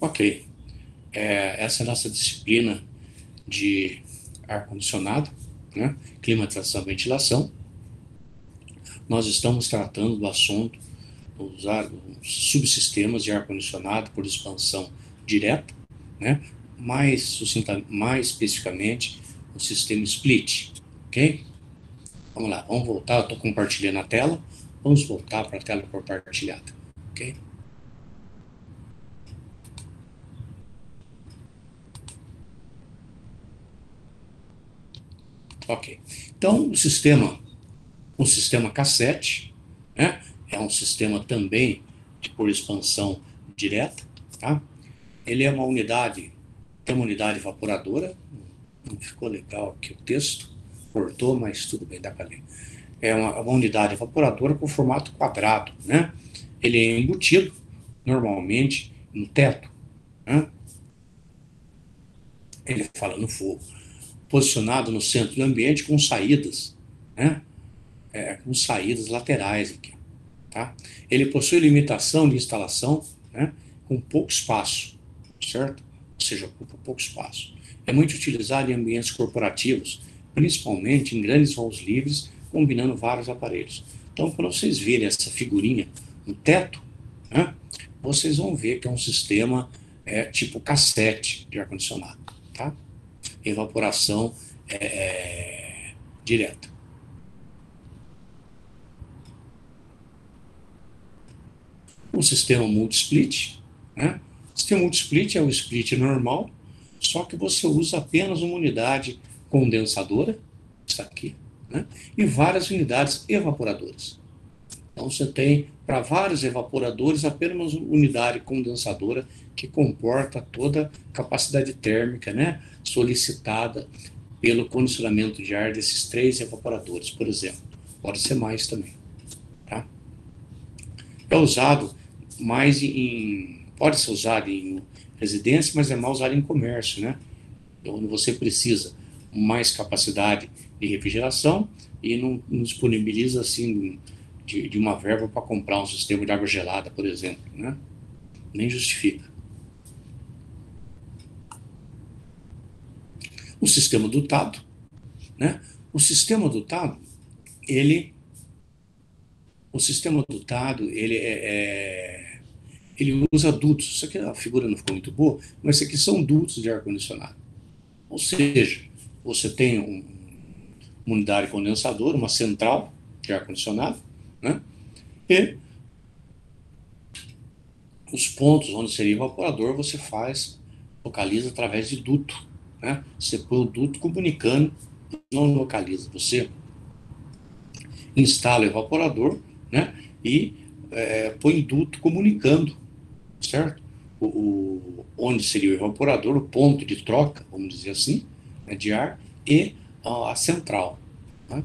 Ok, essa é a nossa disciplina de ar-condicionado, né? Climatização e ventilação. Nós estamos tratando do assunto os subsistemas de ar-condicionado por expansão direta, né? Mais especificamente, o sistema split, ok? Vamos lá, vamos voltar, eu estou compartilhando a tela, vamos voltar para a tela compartilhada, ok? Ok. Então, o sistema cassete, né, é um sistema também por expansão direta, tá? Ele é uma unidade, tem uma unidade evaporadora, não ficou legal aqui o texto, cortou, mas tudo bem, dá para ler. É uma unidade evaporadora com formato quadrado, né? Ele é embutido, normalmente, no teto, né? Ele fala no forro, posicionado no centro do ambiente com saídas, né? Com saídas laterais aqui, tá? Ele possui limitação de instalação, né? Com pouco espaço, certo? Ou seja, ocupa pouco espaço. É muito utilizado em ambientes corporativos, principalmente em grandes voos livres, combinando vários aparelhos. Então, quando vocês verem essa figurinha no teto, né, vocês vão ver que é um sistema tipo cassete de ar-condicionado, tá? Evaporação direta. O sistema multi-split, né? O sistema multi-split é o split normal, só que você usa apenas uma unidade condensadora, está aqui, né? E várias unidades evaporadoras. Então você tem para vários evaporadores apenas uma unidade condensadora que comporta toda a capacidade térmica, né, solicitada pelo condicionamento de ar desses 3 evaporadores, por exemplo. Pode ser mais também, tá? É usado pode ser usado em residência, mas é mal usado em comércio, né? Onde você precisa mais capacidade de refrigeração e não disponibiliza assim de uma verba para comprar um sistema de água gelada, por exemplo, né? Nem justifica. O sistema dotado, né? O sistema dotado, ele, o sistema dotado, ele usa dutos. Isso aqui a figura não ficou muito boa, mas isso aqui são dutos de ar condicionado. Ou seja, você tem uma unidade condensadora, uma central de ar condicionado, né? E os pontos onde seria evaporador você localiza através de duto, né? Você põe o duto comunicando, não localiza. Você instala o evaporador, né? E põe duto comunicando, certo? Onde seria o evaporador, o ponto de troca, vamos dizer assim, né, de ar, e a central, né?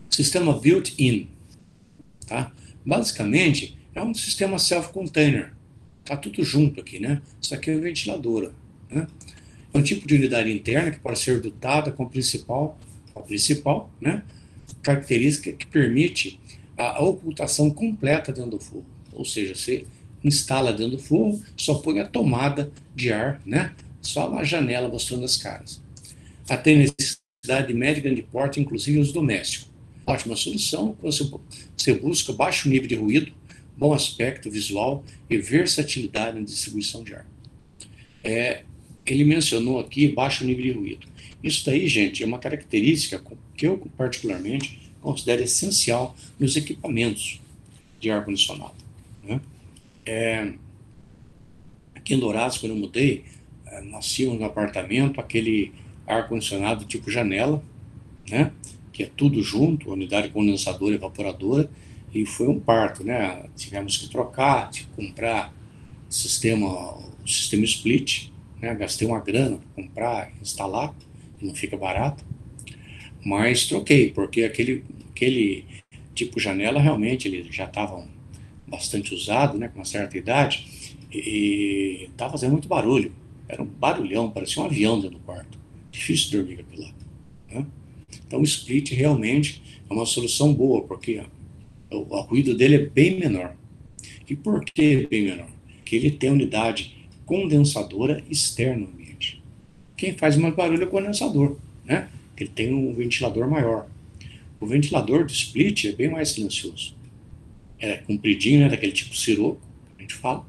Sistema built-in, tá? Basicamente, é um sistema self-container. Tá tudo junto aqui, né? Isso aqui é uma ventiladora, né? É um tipo de unidade interna que pode ser dotada com a principal, né? Característica que permite a ocultação completa dentro do forro. Ou seja, você instala dentro do forro, só põe a tomada de ar, né? Só uma janela mostrando as caras. Atende necessidade de médio e grande porte, inclusive os domésticos. Ótima solução, você busca baixo nível de ruído, bom aspecto visual e versatilidade na distribuição de ar. Ele mencionou aqui baixo nível de ruído. Isso daí, gente, é uma característica que eu particularmente considero essencial nos equipamentos de ar-condicionado, né? Aqui em Dourados, quando eu mudei, nós tínhamos no apartamento aquele ar-condicionado tipo janela, né? Que é tudo junto, unidade condensadora e evaporadora, e foi um parto, né? Tivemos que trocar, comprar o sistema split, né? Gastei uma grana para comprar, instalar, não fica barato, mas troquei, porque aquele tipo janela realmente ele já estava bastante usado, né? Com uma certa idade, e estava fazendo muito barulho. Era um barulhão, parecia um avião dentro do quarto. Difícil dormir com aquilo lá, né? Então o split realmente é uma solução boa, porque o ruído dele é bem menor. E por que bem menor? Porque ele tem unidade condensadora externa no ambiente. Quem faz mais barulho é o condensador, né? Ele tem um ventilador maior. O ventilador do split é bem mais silencioso. É compridinho, né? Daquele tipo siroco, que a gente fala,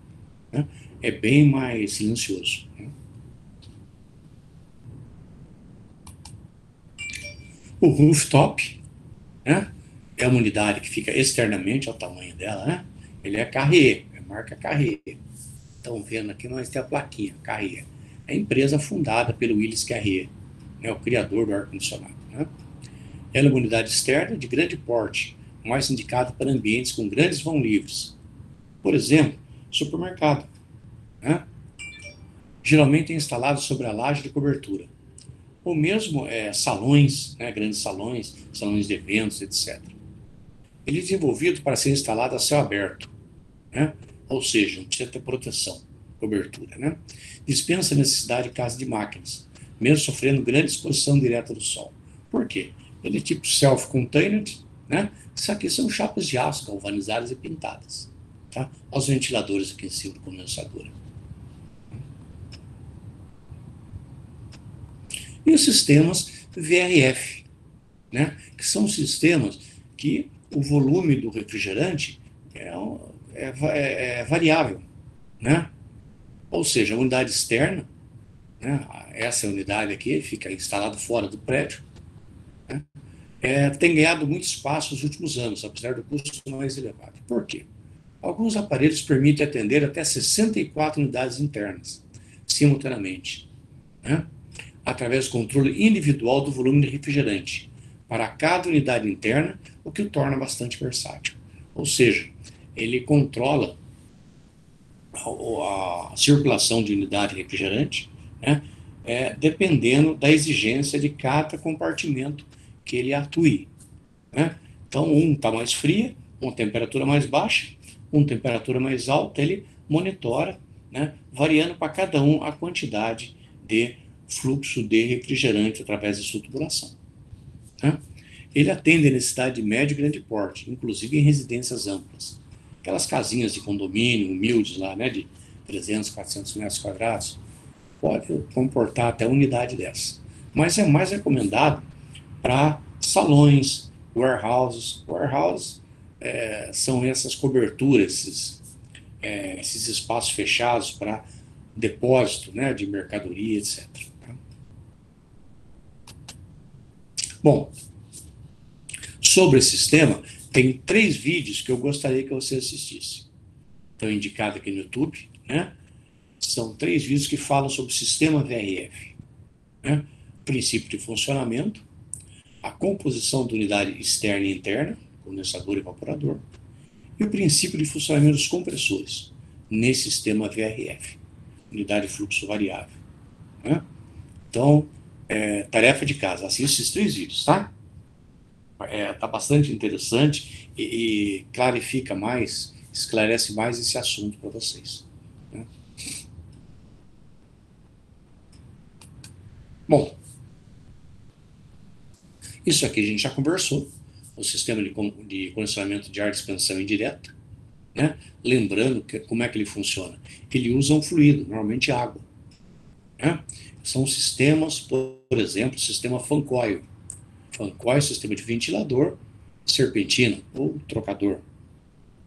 né? É bem mais silencioso, né? O rooftop, né? É uma unidade que fica externamente ao tamanho dela, né? Ele é Carrier, é marca Carrier. Estão vendo aqui, nós temos a plaquinha, Carrier. É a empresa fundada pelo Willis Carrier, né? O criador do ar-condicionado, né? Ela é uma unidade externa de grande porte, mais indicada para ambientes com grandes vão livres. Por exemplo, supermercado, né? Geralmente é instalado sobre a laje de cobertura. Ou mesmo salões, né? Grandes salões, salões de eventos, etc. Ele é desenvolvido para ser instalado a céu aberto, né? Ou seja, não precisa ter proteção, cobertura, né? Dispensa a necessidade de casa de máquinas, mesmo sofrendo grande exposição direta do sol. Por quê? Ele é tipo self-contained, né? Isso aqui são chapas de aço galvanizadas e pintadas, tá? Olha os ventiladores aqui em cima do condensador. E os sistemas VRF, né? Que são sistemas que o volume do refrigerante é variável, né? Ou seja, a unidade externa, né? Essa unidade aqui fica instalada fora do prédio, né? Tem ganhado muito espaço nos últimos anos, apesar do custo mais elevado. Por quê? Alguns aparelhos permitem atender até 64 unidades internas, simultaneamente, né? Através do controle individual do volume de refrigerante para cada unidade interna, o que o torna bastante versátil. Ou seja, ele controla a circulação de unidade refrigerante, né, dependendo da exigência de cada compartimento que ele atue, né? Então, um está mais fria, uma temperatura mais baixa, uma temperatura mais alta, ele monitora, né, variando para cada um a quantidade de fluxo de refrigerante através de sua tubulação, né? Ele atende a necessidade de médio e grande porte, inclusive em residências amplas. Aquelas casinhas de condomínio, humildes lá, né, de 300, 400 metros quadrados, pode comportar até unidade dessa. Mas é mais recomendado para salões, warehouses. Warehouses são essas coberturas, esses espaços fechados para depósito, né, de mercadoria, etc. Tá? Bom, sobre esse sistema, tem 3 vídeos que eu gostaria que você assistisse. Estão indicados aqui no YouTube, né? São 3 vídeos que falam sobre o sistema VRF, né? Princípio de funcionamento, a composição da unidade externa e interna, condensador e evaporador, e o princípio de funcionamento dos compressores, nesse sistema VRF, unidade de fluxo variável, né? Então, tarefa de casa, assista esses 3 vídeos, tá? Tá bastante interessante e clarifica mais, esclarece mais esse assunto para vocês, né? Bom, isso aqui a gente já conversou, o sistema de condicionamento de ar de expansão indireta, né? Lembrando como é que ele funciona. Ele usa um fluido, normalmente água, né? São sistemas, por exemplo, o sistema fan coil. Fan coil é o sistema de ventilador, serpentina ou trocador.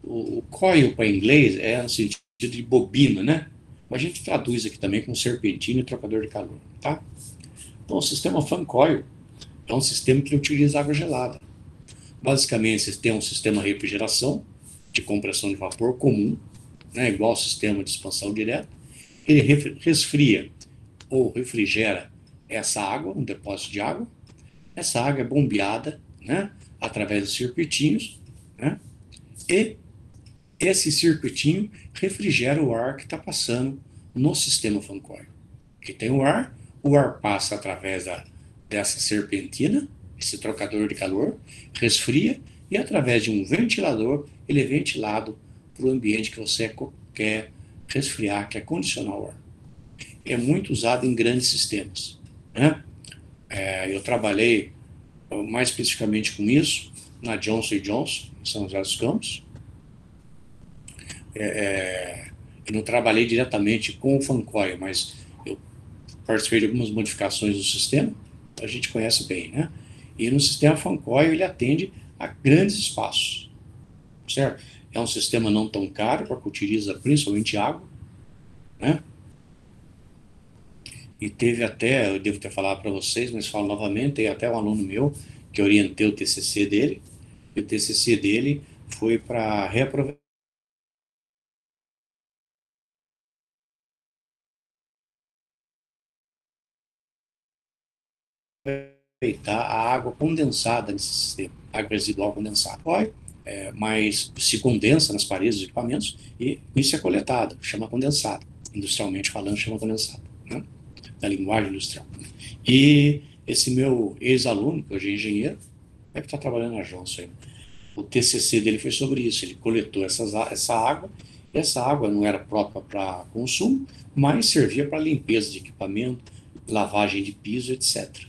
O coil para inglês é no sentido de bobina, né? Mas a gente traduz aqui também com serpentina e trocador de calor, tá? Então, o sistema fan coil é um sistema que utiliza água gelada. Basicamente, você tem um sistema de refrigeração, de compressão de vapor comum, né, igual ao sistema de expansão direta. Ele resfria ou refrigera essa água, um depósito de água. Essa água é bombeada, né, através de circuitinhos, né, e esse circuitinho refrigera o ar que está passando no sistema fan coil. Que tem o ar passa através dessa serpentina, esse trocador de calor, resfria e através de um ventilador ele é ventilado para o ambiente que você quer resfriar, quer condicionar o ar. É muito usado em grandes sistemas, né? Eu trabalhei mais especificamente com isso na Johnson Johnson, em São José dos Campos. Eu não trabalhei diretamente com o Funcoil, mas eu participei de algumas modificações do sistema, então a gente conhece bem, né? E no sistema Funcoil ele atende a grandes espaços, certo? É um sistema não tão caro, porque utiliza principalmente água, né? E teve até, eu devo ter falado para vocês, mas falo novamente, tem até um aluno meu que orientei o TCC dele, e o TCC dele foi para reaproveitar a água condensada nesse sistema, água residual condensada. Mas se condensa nas paredes dos equipamentos e isso é coletado, chama condensado. Industrialmente falando, chama condensado, né? Da linguagem industrial. E esse meu ex-aluno, que hoje é engenheiro, deve estar trabalhando na Johnson aí. O TCC dele foi sobre isso. Ele coletou essa água. Essa água não era própria para consumo, mas servia para limpeza de equipamento, lavagem de piso, etc.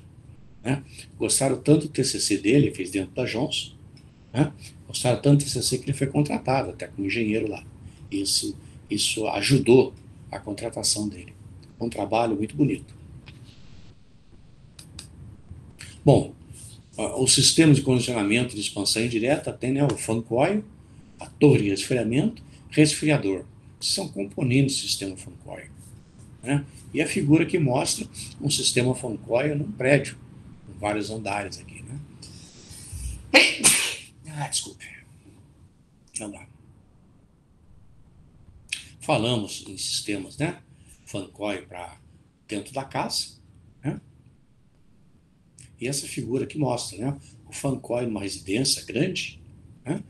Né? Gostaram tanto do TCC dele, fez dentro da Johnson, né? Gostaram tanto do TCC que ele foi contratado até como engenheiro lá. Isso, isso ajudou a contratação dele. Um trabalho muito bonito. Bom, os sistemas de condicionamento de expansão indireta tem, né, o fan coil, a torre de resfriamento, resfriador. São componentes do sistema fan coil, né? E a figura que mostra um sistema fan coil num prédio, com vários andares aqui, né? Desculpe. Vamos lá. Falamos em sistemas, né? Fan coil para dentro da casa, né? E essa figura que mostra, né? O fan coil numa residência grande, né?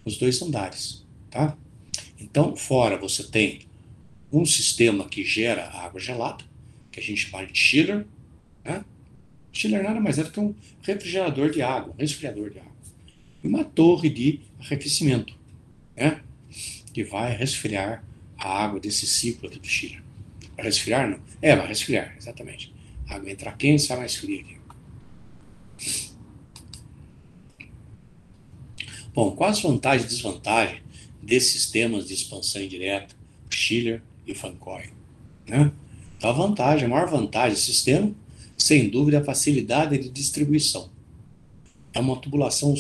Os dois andares, tá? Então, fora você tem um sistema que gera água gelada, que a gente chama de chiller, né? Chiller nada mais é do que um refrigerador de água, um resfriador de água. E uma torre de arrefecimento, né? Que vai resfriar a água desse ciclo aqui do chiller. Vai resfriar, não? Vai resfriar, exatamente. A água entra quente e sai mais fria aqui. Bom, quais as vantagens e desvantagens desses sistemas de expansão indireta, chiller e fan coil, né? Então, a maior vantagem do sistema, sem dúvida, é a facilidade de distribuição. É uma tubulação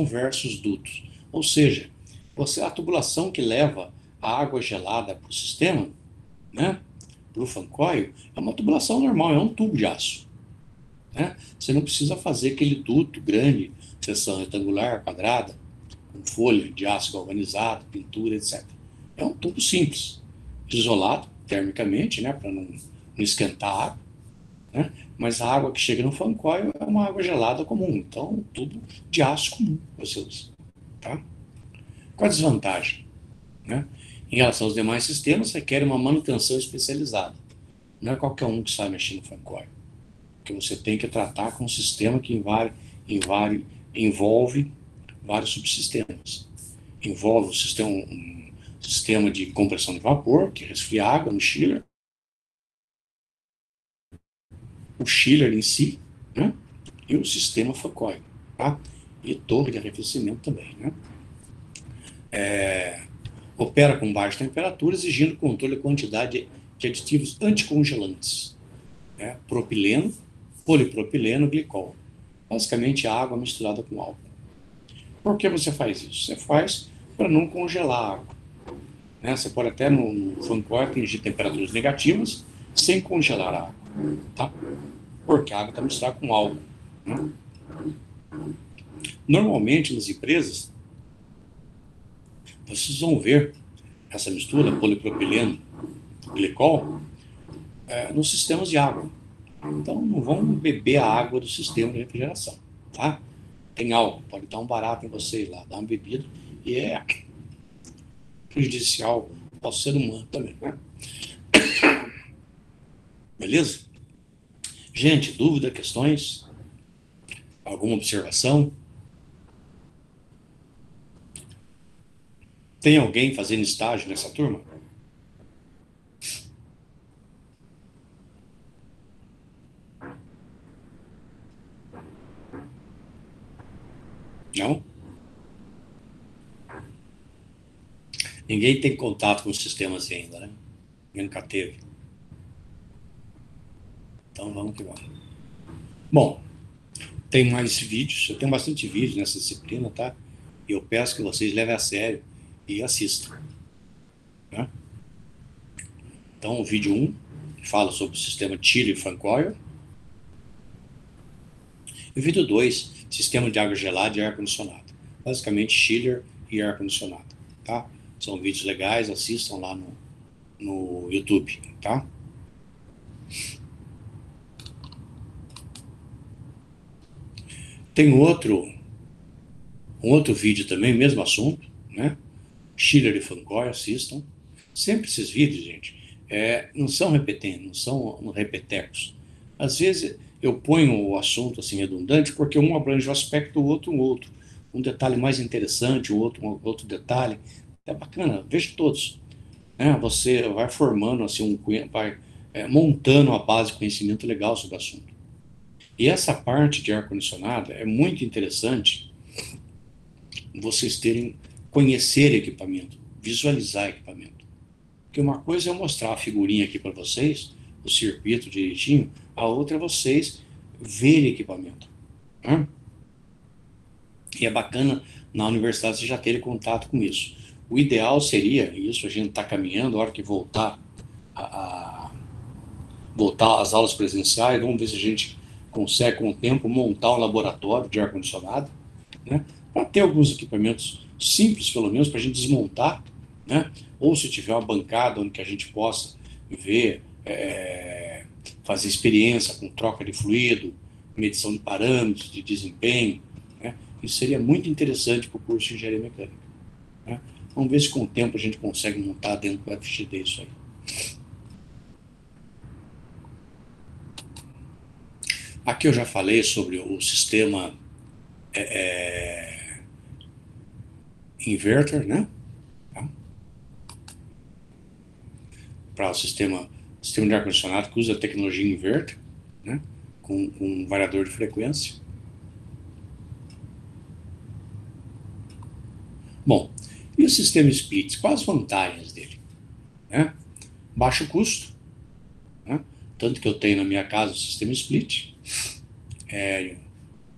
versus dutos. Ou seja, a tubulação que leva a água gelada para o sistema, né, para o fan coil, é uma tubulação normal, é um tubo de aço. Né? Você não precisa fazer aquele duto grande, seção retangular, quadrada, com folha de aço galvanizado, pintura, etc. É um tubo simples, isolado termicamente, né, para não esquentar a água, né? Mas a água que chega no fan coil é uma água gelada comum, então um tubo de aço comum você usa. Tá? Qual a desvantagem? Né? Em relação aos demais sistemas, requer uma manutenção especializada. Não é qualquer um que sai mexendo no fan coil, porque você tem que tratar com um sistema que envolve vários subsistemas. Envolve um sistema de compressão de vapor, que resfria água no chiller, o chiller em si, né? E o sistema fan coil, tá? E torre de arrefecimento também, né? Opera com baixa temperatura, exigindo controle da quantidade de aditivos anticongelantes, né? Propileno, polipropileno, glicol. Basicamente água misturada com álcool. Por que você faz isso? Você faz para não congelar a água, né? Você pode até no fan coil atingir temperaturas negativas sem congelar a água, tá? Porque a água está misturada com álcool, né? Normalmente nas empresas vocês vão ver essa mistura polipropileno glicol nos sistemas de água. Então não vão beber a água do sistema de refrigeração, tá? Tem álcool, pode dar um barato em vocês lá, dar uma bebida e é prejudicial ao ser humano também, né? Beleza? Gente, dúvida, questões? Alguma observação? Tem alguém fazendo estágio nessa turma? Não? Ninguém tem contato com o sistema assim ainda, né? Ninguém nunca teve. Então vamos que vamos. Bom, tem mais vídeos, eu tenho bastante vídeo nessa disciplina, tá? E eu peço que vocês levem a sério e assistam, né? Então, o vídeo 1 fala sobre o sistema Chiller e Francoil. E o vídeo 2, sistema de água gelada e ar-condicionado. Basicamente, chiller e ar-condicionado, tá? São vídeos legais, assistam lá no YouTube, tá? Tem um outro vídeo também, mesmo assunto, né? Chiller e Francoil, assistam. Sempre esses vídeos, gente, não são repetentes, não são repetecos. Às vezes eu ponho o assunto assim redundante porque um abrange um aspecto, o outro um outro. Um detalhe mais interessante, o outro um outro detalhe. É bacana, veja todos. Né? Você vai formando assim vai montando a base de conhecimento legal sobre o assunto. E essa parte de ar-condicionado é muito interessante vocês conhecer equipamento, visualizar equipamento. Porque uma coisa é eu mostrar a figurinha aqui para vocês, o circuito direitinho, a outra é vocês verem equipamento. Né? E é bacana na universidade você já ter contato com isso. O ideal seria, isso a gente está caminhando, a hora que voltar às aulas presenciais, vamos ver se a gente consegue, com o tempo, montar um laboratório de ar-condicionado, né? Para ter alguns equipamentos simples, pelo menos, para a gente desmontar, né? Ou se tiver uma bancada onde que a gente possa ver, fazer experiência com troca de fluido, medição de parâmetros, de desempenho, né? Isso seria muito interessante para o curso de engenharia mecânica, né? Vamos ver se com o tempo a gente consegue montar dentro do FGD isso aí. Aqui eu já falei sobre o sistema inverter, né? Tá? Para o sistema de ar-condicionado que usa a tecnologia inverter, né? Com um variador de frequência. Bom, e o sistema split? Quais as vantagens dele? Né? Baixo custo, né? Tanto que eu tenho na minha casa o sistema split.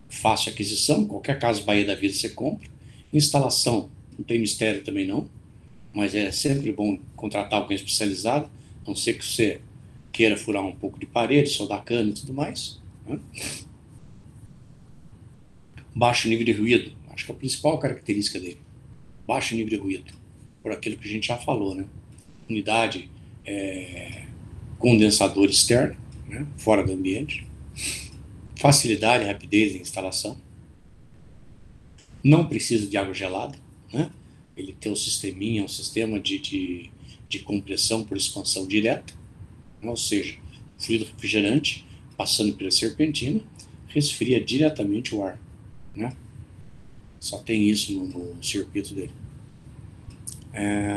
Fácil aquisição, qualquer casa Bahia da Vida você compra. Instalação, não tem mistério também não, mas é sempre bom contratar alguém especializado, a não ser que você queira furar um pouco de parede, soldar cano e tudo mais. Né? Baixo nível de ruído, acho que é a principal característica dele. Baixo nível de ruído, por aquilo que a gente já falou, né? Unidade condensador externo, né? Fora do ambiente. Facilidade e rapidez em instalação. Não precisa de água gelada, né? Ele tem um sisteminha, um sistema de compressão por expansão direta, né? Ou seja, fluido refrigerante passando pela serpentina resfria diretamente o ar, né? Só tem isso no circuito dele.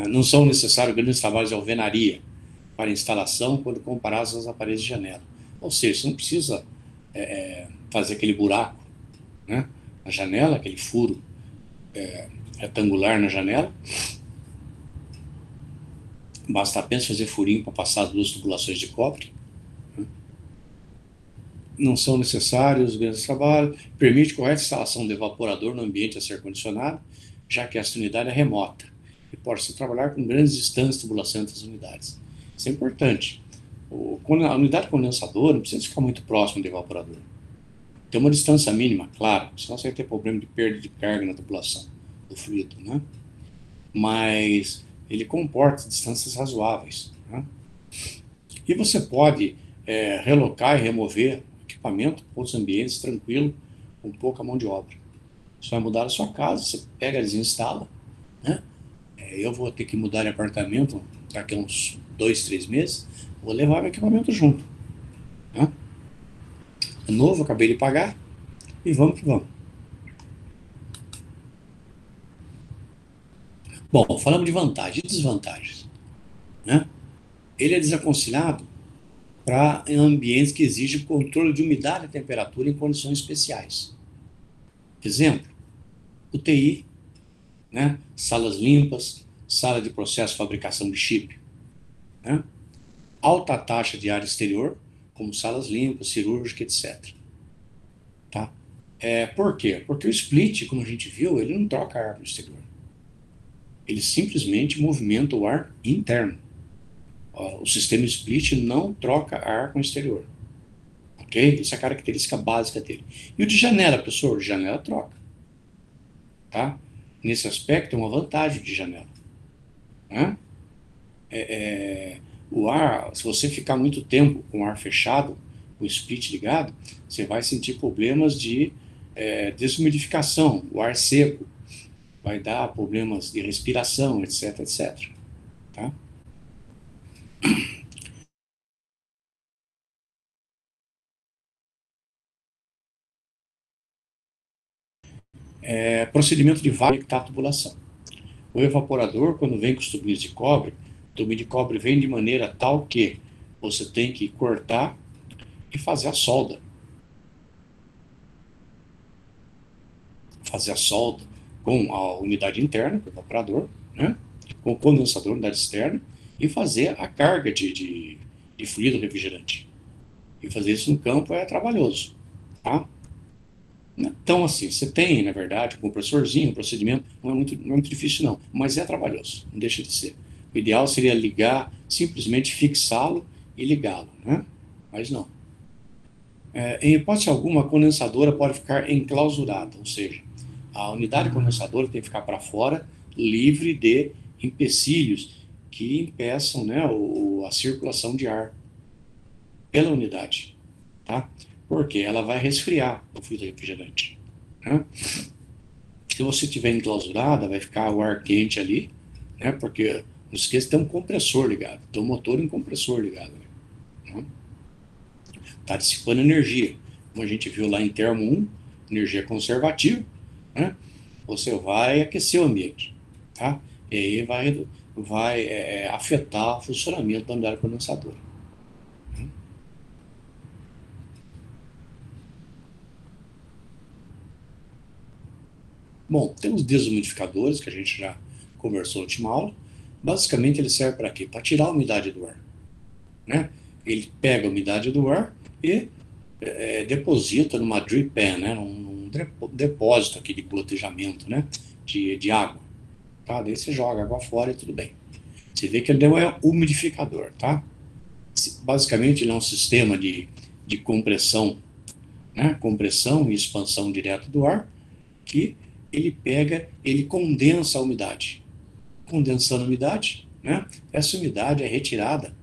Não são necessários grandes trabalhos de alvenaria para instalação quando comparados aos aparelhos de janela. Ou seja, você não precisa fazer aquele buraco, né, na janela, aquele furo retangular na janela. Basta apenas fazer furinho para passar as duas tubulações de cobre. Não são necessários grandes trabalhos. Permite correta instalação de evaporador no ambiente a ser condicionado, já que esta unidade é remota e pode-se trabalhar com grandes distâncias de tubulação entre as unidades. Isso é importante. A unidade condensadora não precisa ficar muito próxima do evaporador. Tem uma distância mínima, claro, senão você vai ter problema de perda de carga na tubulação do fluido, né? Mas ele comporta distâncias razoáveis, né? E você pode relocar e remover equipamento para outros ambientes tranquilo, com pouca mão de obra. Você vai mudar a sua casa, você pega, desinstala, né? Eu vou ter que mudar de apartamento daqui a uns 2, 3 meses, vou levar meu equipamento junto, né? É novo, acabei de pagar, e vamos que vamos. Bom, falamos de vantagens e desvantagens, né? Ele é desaconselhado para ambientes que exigem controle de umidade e temperatura em condições especiais. Exemplo, UTI, né? Salas limpas, sala de processo de fabricação de chip, né? Alta taxa de ar exterior, como salas limpas, cirúrgicas, etc. Tá? Por quê? Porque o split, como a gente viu, ele não troca ar para o exterior. Ele simplesmente movimenta o ar interno. Ó, o sistema split não troca ar com o exterior. Ok? Essa é a característica básica dele. E o de janela, professor? O de janela troca. Tá? Nesse aspecto, é uma vantagem de janela. Né? O ar, se você ficar muito tempo com o ar fechado, com o split ligado, você vai sentir problemas de deshumidificação, o ar seco, vai dar problemas de respiração, etc, etc. Tá? Procedimento de conectar a tubulação. O evaporador, quando vem com os tubinhos de cobre, o tubinho de cobre vem de maneira tal que você tem que cortar e fazer a solda. Fazer a solda com a unidade interna, com o evaporador, né? Com o condensador, unidade externa, e fazer a carga de fluido refrigerante. E fazer isso no campo é trabalhoso. Tá? Então, assim, você tem, na verdade, um compressorzinho, um procedimento, não é muito difícil, não, mas é trabalhoso, não deixa de ser. O ideal seria ligar, simplesmente fixá-lo e ligá-lo, né? Mas não. Em hipótese alguma, a condensadora pode ficar enclausurada, ou seja, a unidade condensadora tem que ficar para fora, livre de empecilhos que impeçam, né, a circulação de ar pela unidade, tá? Porque ela vai resfriar o fluido refrigerante, né? Se você tiver enclausurada, vai ficar o ar quente ali, né? Porque não esqueça que tem um compressor ligado, tem um motor e um compressor ligado, né? Tá dissipando energia. Como a gente viu lá em termo 1, energia conservativa, né? Você vai aquecer o ambiente, tá? E aí vai afetar o funcionamento da unidade condensadora. Bom, tem os desumidificadores, que a gente já conversou na última aula. Basicamente, ele serve para quê? Para tirar a umidade do ar, né? Ele pega a umidade do ar e deposita numa drip pan, né? Num depósito aqui de gotejamento, né? De água, tá? Daí você joga água fora e tudo bem. Você vê que ele não é umidificador, tá? Basicamente, ele é um sistema de compressão, né? Compressão e expansão direta do ar, que ele condensa a umidade. Condensando a umidade, né? Essa umidade é retirada,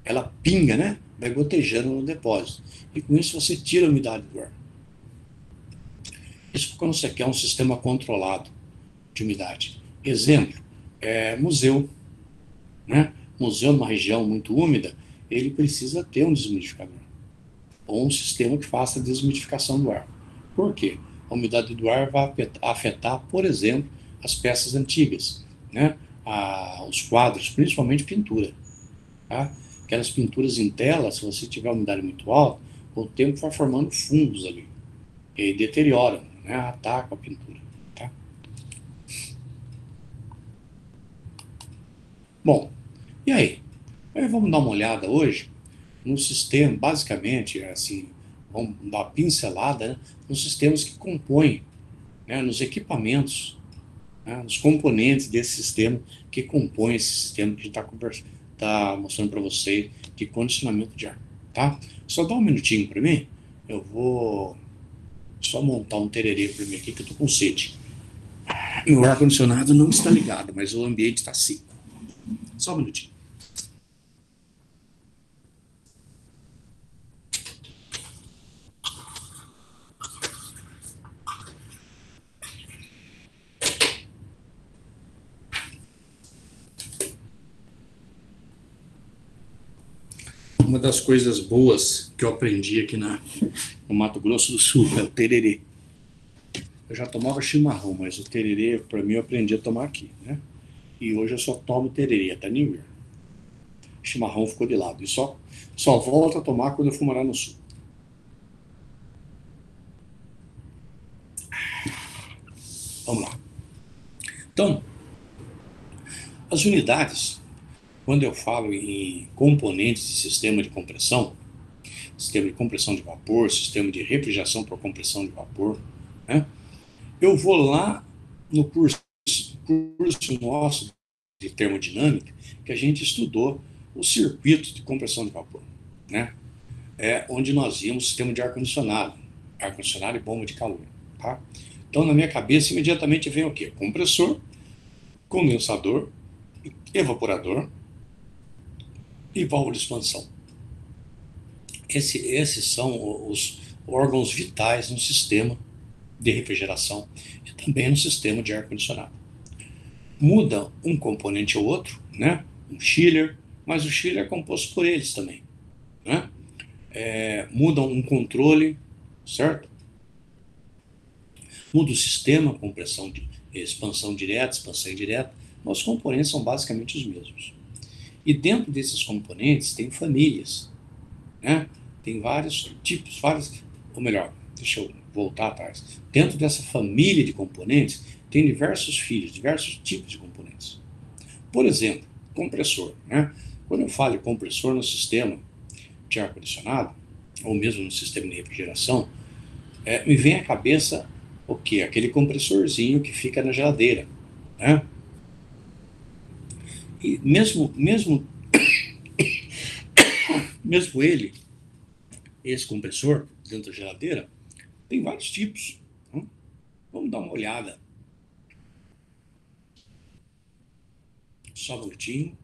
ela pinga, né? Vai gotejando no depósito. E com isso você tira a umidade do ar. Isso quando você quer um sistema controlado de umidade. Exemplo, museu, né? Museu numa região muito úmida, ele precisa ter um desumidificador ou um sistema que faça a desumidificação do ar. Por quê? A umidade do ar vai afetar, por exemplo, as peças antigas, né? Os quadros, principalmente pintura. Tá? Aquelas pinturas em tela, se você tiver uma umidade muito alta, com o tempo vai formando fungos ali, e aí deteriora, né? Ataca a pintura. Tá? Bom, e aí? Aí vamos dar uma olhada hoje no sistema, basicamente, assim, vamos dar uma pincelada, né, nos sistemas que compõem, né, nos equipamentos, né, nos componentes desse sistema que compõem esse sistema que a gente está mostrando para vocês de condicionamento de ar. Tá? Só dá um minutinho para mim, eu vou só montar um tererê para mim aqui que eu estou com sede. E o ar-condicionado não está ligado, mas o ambiente está seco. Só um minutinho. Uma das coisas boas que eu aprendi aqui no Mato Grosso do Sul é o tererê. Eu já tomava chimarrão, mas o tererê, para mim, eu aprendi a tomar aqui, né? E hoje eu só tomo tererê, até no inverno. Chimarrão ficou de lado. E só volto a tomar quando eu for morar no sul. Vamos lá. Então, As unidades, quando eu falo em componentes de sistema de compressão de vapor, sistema de refrigeração por compressão de vapor, né? Eu vou lá no curso nosso de termodinâmica, que a gente estudou os circuitos de compressão de vapor, né? Onde nós vimos sistema de ar-condicionado e bomba de calor, tá? Então, na minha cabeça, imediatamente vem o quê? Compressor, condensador, evaporador e válvula de expansão. Esses são os órgãos vitais no sistema de refrigeração e também no sistema de ar-condicionado. Muda um componente ou outro, né? Um chiller, mas o chiller é composto por eles também, né? Muda um controle, certo? Muda o sistema, compressão de expansão direta, expansão indireta. Os componentes são basicamente os mesmos. E dentro desses componentes tem famílias, né? Tem vários tipos, ou melhor, deixa eu voltar atrás. Dentro dessa família de componentes, tem diversos filhos, diversos tipos de componentes. Por exemplo, compressor, né? Quando eu falo de compressor no sistema de ar-condicionado, ou mesmo no sistema de refrigeração, me vem à cabeça o quê? Aquele compressorzinho que fica na geladeira, né? E mesmo ele, esse compressor dentro da geladeira, tem vários tipos, né? Vamos dar uma olhada. Só um minutinho.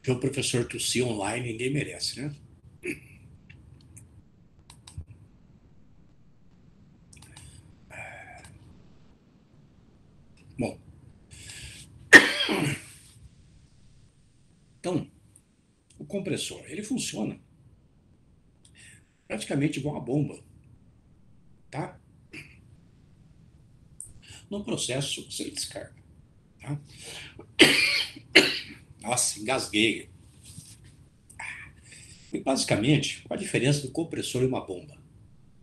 Ver o professor tossir online, ninguém merece, né? Bom, então, o compressor, ele funciona praticamente igual a bomba, tá? No processo, você descarga, tá? Nossa, engasguei. E basicamente, qual a diferença do compressor e uma bomba?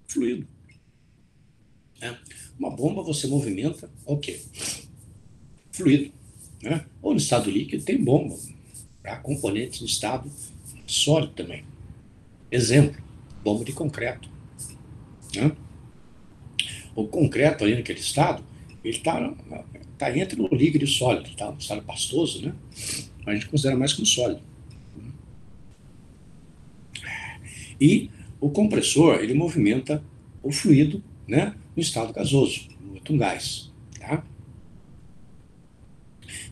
Fluido, né? Uma bomba você movimenta, ok, fluido, né? Ou no estado líquido tem bomba, para componentes no estado sólido também. Exemplo, bomba de concreto, né? O concreto ali naquele estado, ele tá entre o líquido e o sólido, tá? Um estado pastoso, né? A gente considera mais como sólido. E o compressor, ele movimenta o fluido, né, no estado gasoso, um gás, tá?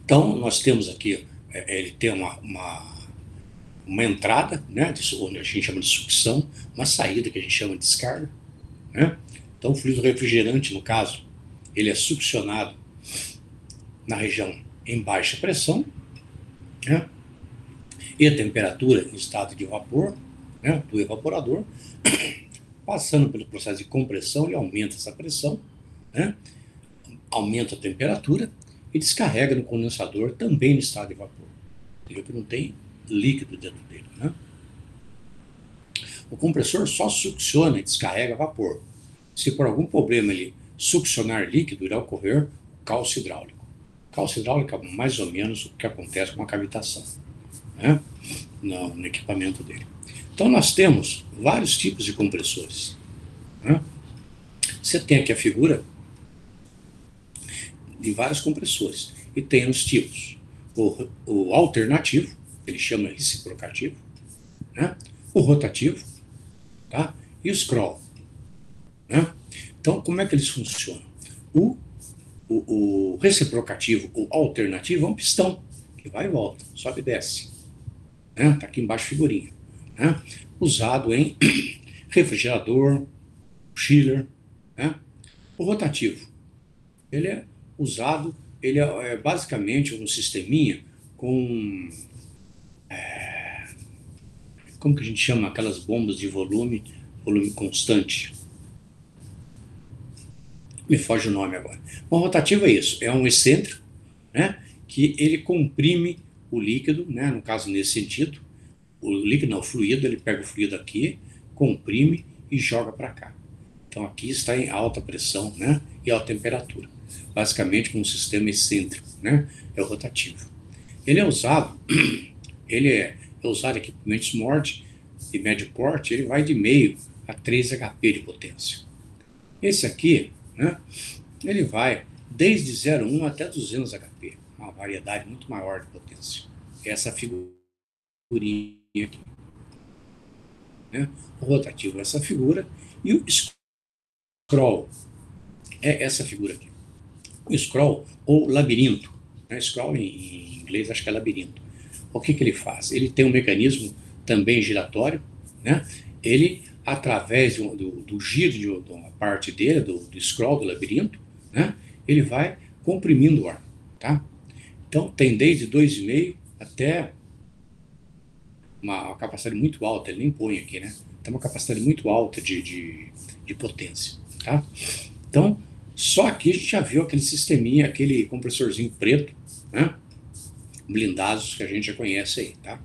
Então, nós temos aqui, ele tem uma entrada, né, onde a gente chama de sucção, uma saída que a gente chama de descarga, né? Então, o fluido refrigerante, no caso, ele é succionado na região em baixa pressão, né, e a temperatura em estado de vapor, né, do evaporador, passando pelo processo de compressão, ele aumenta essa pressão, né, aumenta a temperatura e descarrega no condensador também no estado de vapor. Entendeu? Que não tem líquido dentro dele, né? O compressor só succiona e descarrega vapor. Se por algum problema ele succionar líquido, irá ocorrer o cálcio hidráulico. O cálcio hidráulico é mais ou menos o que acontece com a cavitação, né, no equipamento dele. Então nós temos vários tipos de compressores, né? Você tem aqui a figura de vários compressores e tem os tipos. O alternativo, ele chama reciprocativo, né? O rotativo, tá? E o scroll, né? Então, como é que eles funcionam? O reciprocativo, o alternativo, é um pistão que vai e volta, sobe e desce, né? Tá aqui embaixo a figurinha, né? Usado em refrigerador, chiller, né? O rotativo, ele é usado, ele é basicamente um sisteminha com, como que a gente chama aquelas bombas de volume constante, Me foge o nome agora. Bom, rotativo é isso, é um excêntrico, né, que ele comprime o líquido, né, no caso nesse sentido, o líquido não, o fluido, ele pega o fluido aqui, comprime e joga para cá. Então aqui está em alta pressão, né, e alta temperatura. Basicamente com um sistema excêntrico, né, é o rotativo. Ele é usado, ele é usado em equipamentos MORD de médio porte, ele vai de meio a 3 HP de potência. Esse aqui, né, ele vai desde 0,1 até 200 HP, uma variedade muito maior de potência. Essa figurinha aqui, né, o rotativo é essa figura e o scroll é essa figura aqui. O scroll, ou labirinto, né, scroll em inglês acho que é labirinto. O que ele faz? Ele tem um mecanismo também giratório, né? Ele, através do giro de uma parte dele, do scroll, do labirinto, né? Ele vai comprimindo o ar, tá? Então, tem desde 2,5 até uma capacidade muito alta, ele nem põe aqui, né? Tem uma capacidade muito alta de potência, tá? Então, só aqui a gente já viu aquele sisteminha, aquele compressorzinho preto, né? Blindados que a gente já conhece aí, tá?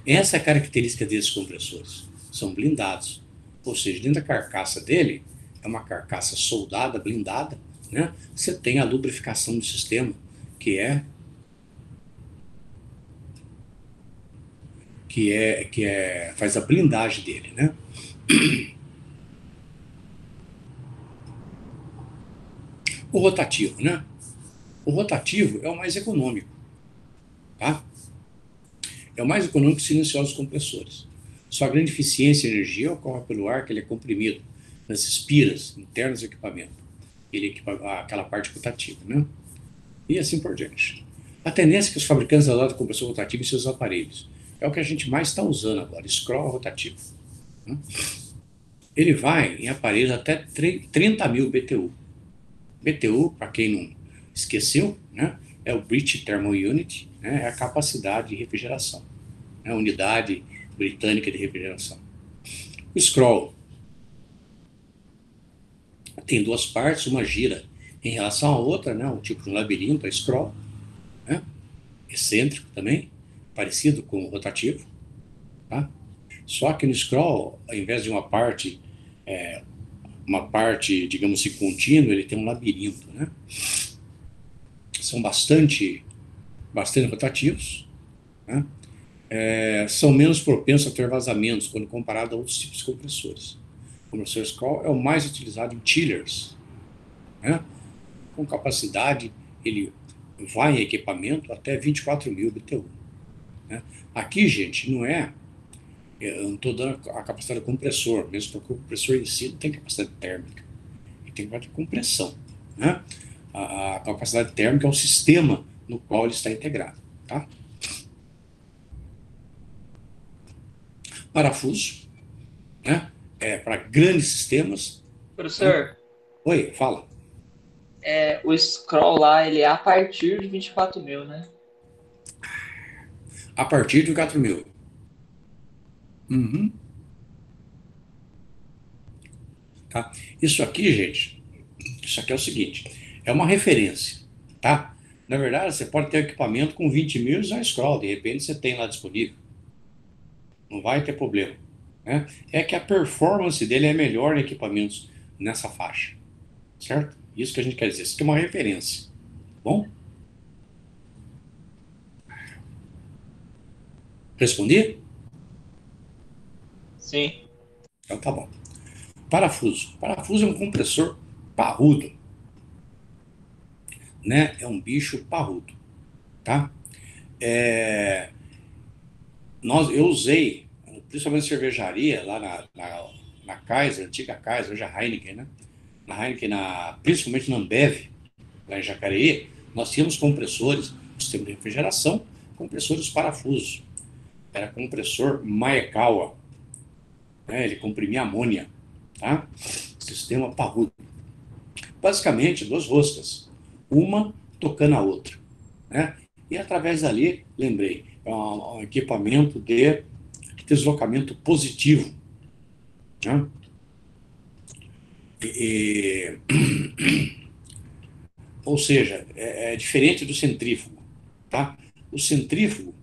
Essa é a característica desses compressores. São blindados. Ou seja, dentro da carcaça dele, é uma carcaça soldada, blindada, né? Você tem a lubrificação do sistema, que faz a blindagem dele, né? O rotativo, né? O rotativo é o mais econômico, tá? É o mais econômico que silenciar os compressores. Sua grande eficiência e energia ocorre pelo ar que ele é comprimido nas espiras internas do equipamento. Ele equipa aquela parte rotativa, né? E assim por diante. A tendência é que os fabricantes adotam compressor rotativo em seus aparelhos. É o que a gente mais está usando agora, scroll rotativo, né? Ele vai em aparelhos até 30 mil BTU. BTU, para quem não esqueceu, né, é o British Thermal Unit, né, é a capacidade de refrigeração, né, a unidade britânica de refrigeração. O scroll tem duas partes, uma gira em relação à outra, né, um tipo de um labirinto, é scroll, né, excêntrico também, parecido com o rotativo, tá? Só que no scroll, ao invés de uma parte, digamos assim, contínua, ele tem um labirinto, né? São bastante rotativos, né? São menos propensos a ter vazamentos quando comparado a outros tipos de compressores. O compressor scroll é o mais utilizado em chillers, né? Com capacidade, ele vai em equipamento até 24 mil BTU, né? Aqui, gente, eu não estou dando a capacidade do compressor, mesmo porque o compressor em si não tem capacidade térmica, ele tem capacidade de compressão, né? A capacidade térmica é o sistema no qual ele está integrado, tá? Parafuso, né? Para grandes sistemas, né? Professor, Oi, fala. o scroll lá, ele é a partir de 24 mil, né? A partir de 4 mil. Uhum. Tá? Isso aqui, gente, isso aqui é o seguinte, é uma referência, tá? Na verdade, você pode ter um equipamento com 20 mil e usar scroll, de repente você tem lá disponível, não vai ter problema, né? É que a performance dele é melhor em equipamentos nessa faixa, certo? Isso que a gente quer dizer, isso aqui é uma referência, tá bom? Respondi? Sim. Então tá bom. Parafuso. Parafuso é um compressor parrudo, né? É um bicho parrudo, tá? É, eu usei, principalmente cervejaria, lá na Kaiser, antiga Kaiser, hoje a Heineken, né? Na Heineken, principalmente na Ambev, lá em Jacareí, nós tínhamos compressores, sistema de refrigeração, compressores parafusos. Era compressor Maekawa, né? Ele comprimia amônia, tá? Sistema parrudo. Basicamente, duas roscas, uma tocando a outra, né? E através dali, lembrei, é um equipamento de deslocamento positivo, né? E- ou seja, é diferente do centrífugo, tá? O centrífugo,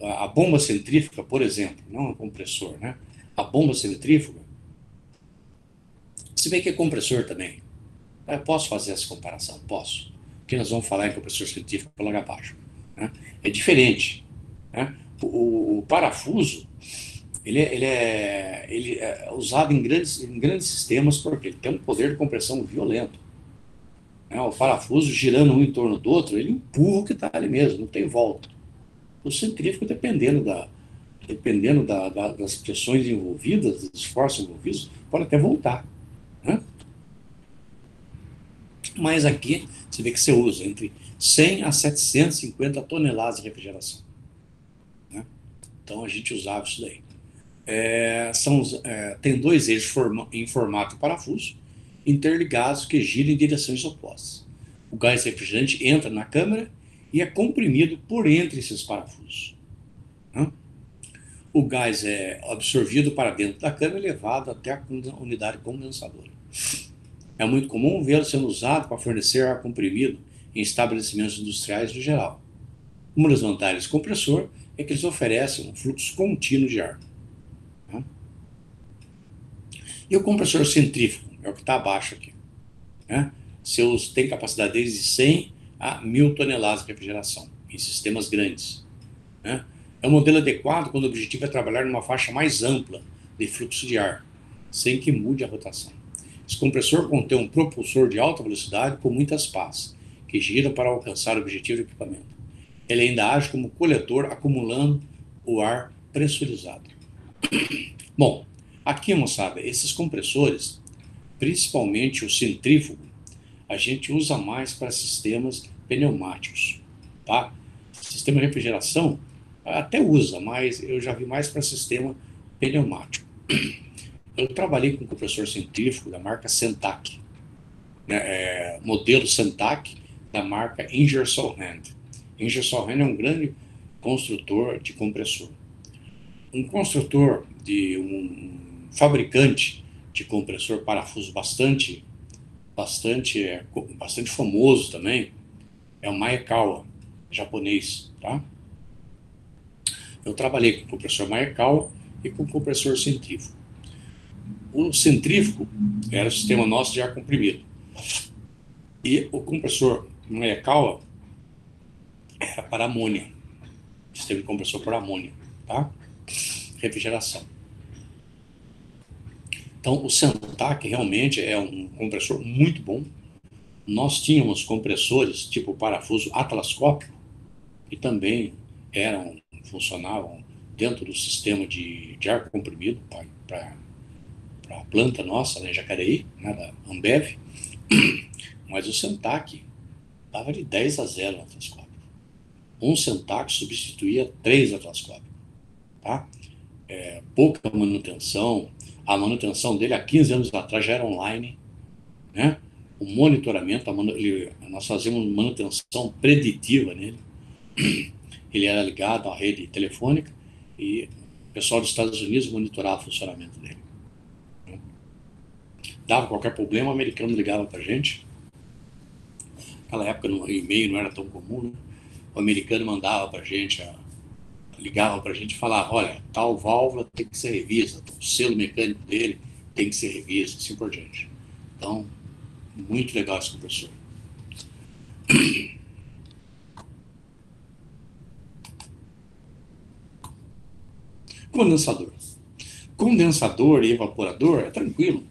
a bomba centrífuga, por exemplo, não é compressor, né? A bomba centrífuga, se bem que é compressor também. Eu posso fazer essa comparação? Posso. Porque nós vamos falar em compressor centrífugo logo abaixo. Né? É diferente. Né? O parafuso, ele é usado em grandes sistemas porque ele tem um poder de compressão violento. Né? O parafuso girando um em torno do outro, ele empurra o que está ali mesmo, não tem volta. O centrífugo, das pressões envolvidas, dos esforços envolvidos, pode até voltar. Né? Mas aqui você vê que você usa entre 100 a 750 toneladas de refrigeração. Né? Então a gente usava isso daí. Tem dois eixos em formato de parafuso interligados que giram em direções opostas. O gás refrigerante entra na câmara e é comprimido por entre esses parafusos. Né? O gás é absorvido para dentro da câmara e levado até a unidade condensadora. É muito comum vê-lo sendo usado para fornecer ar comprimido em estabelecimentos industriais no geral. Uma das vantagens do compressor é que eles oferecem um fluxo contínuo de ar. Né? E o compressor centrífugo, é o que está abaixo aqui. Né? Tem capacidade desde 100 a 1.000 toneladas de refrigeração, em sistemas grandes. Né? É um modelo adequado quando o objetivo é trabalhar numa faixa mais ampla de fluxo de ar, sem que mude a rotação. Esse compressor contém um propulsor de alta velocidade com muitas pás, que gira para alcançar o objetivo do equipamento. Ele ainda age como coletor, acumulando o ar pressurizado. Bom, aqui, moçada, esses compressores, principalmente o centrífugo, a gente usa mais para sistemas pneumáticos, tá? Sistema de refrigeração até usa, mas eu já vi mais para sistema pneumático. Eu trabalhei com compressor centrífugo da marca Sentac, né, modelo Sentac da marca Ingersoll Rand. Ingersoll Rand é um grande construtor de compressor. Um fabricante de compressor parafuso bastante famoso também é o Maekawa, japonês, tá? Eu trabalhei com compressor Maekawa e com compressor centrífugo. O centrífugo era o sistema nosso de ar comprimido. E o compressor Maekawa era para amônia. Sistema de compressor por amônia, tá? Refrigeração. Então, o Sentac realmente é um compressor muito bom. Nós tínhamos compressores tipo parafuso atlascópico, que também funcionavam dentro do sistema de ar comprimido para a planta nossa, lá em Jacareí, né, da Ambev. Mas o Sentac dava de 10-0 no atlascópico. Um Sentac substituía 3 atlascópicos. Tá? Pouca manutenção. A manutenção dele há 15 anos atrás já era online. Né? O monitoramento, nós fazíamos manutenção preditiva nele. Ele era ligado à rede telefônica e o pessoal dos Estados Unidos monitorava o funcionamento dele. Dava qualquer problema, o americano ligava para a gente. Naquela época o e-mail não era tão comum, né? O americano mandava para a gente, ligava para a gente e falava, olha, tal válvula tem que ser revista, o selo mecânico dele tem que ser revisto, assim por diante. Então, muito legal esse compressor. Condensador. Condensador e evaporador é tranquilo.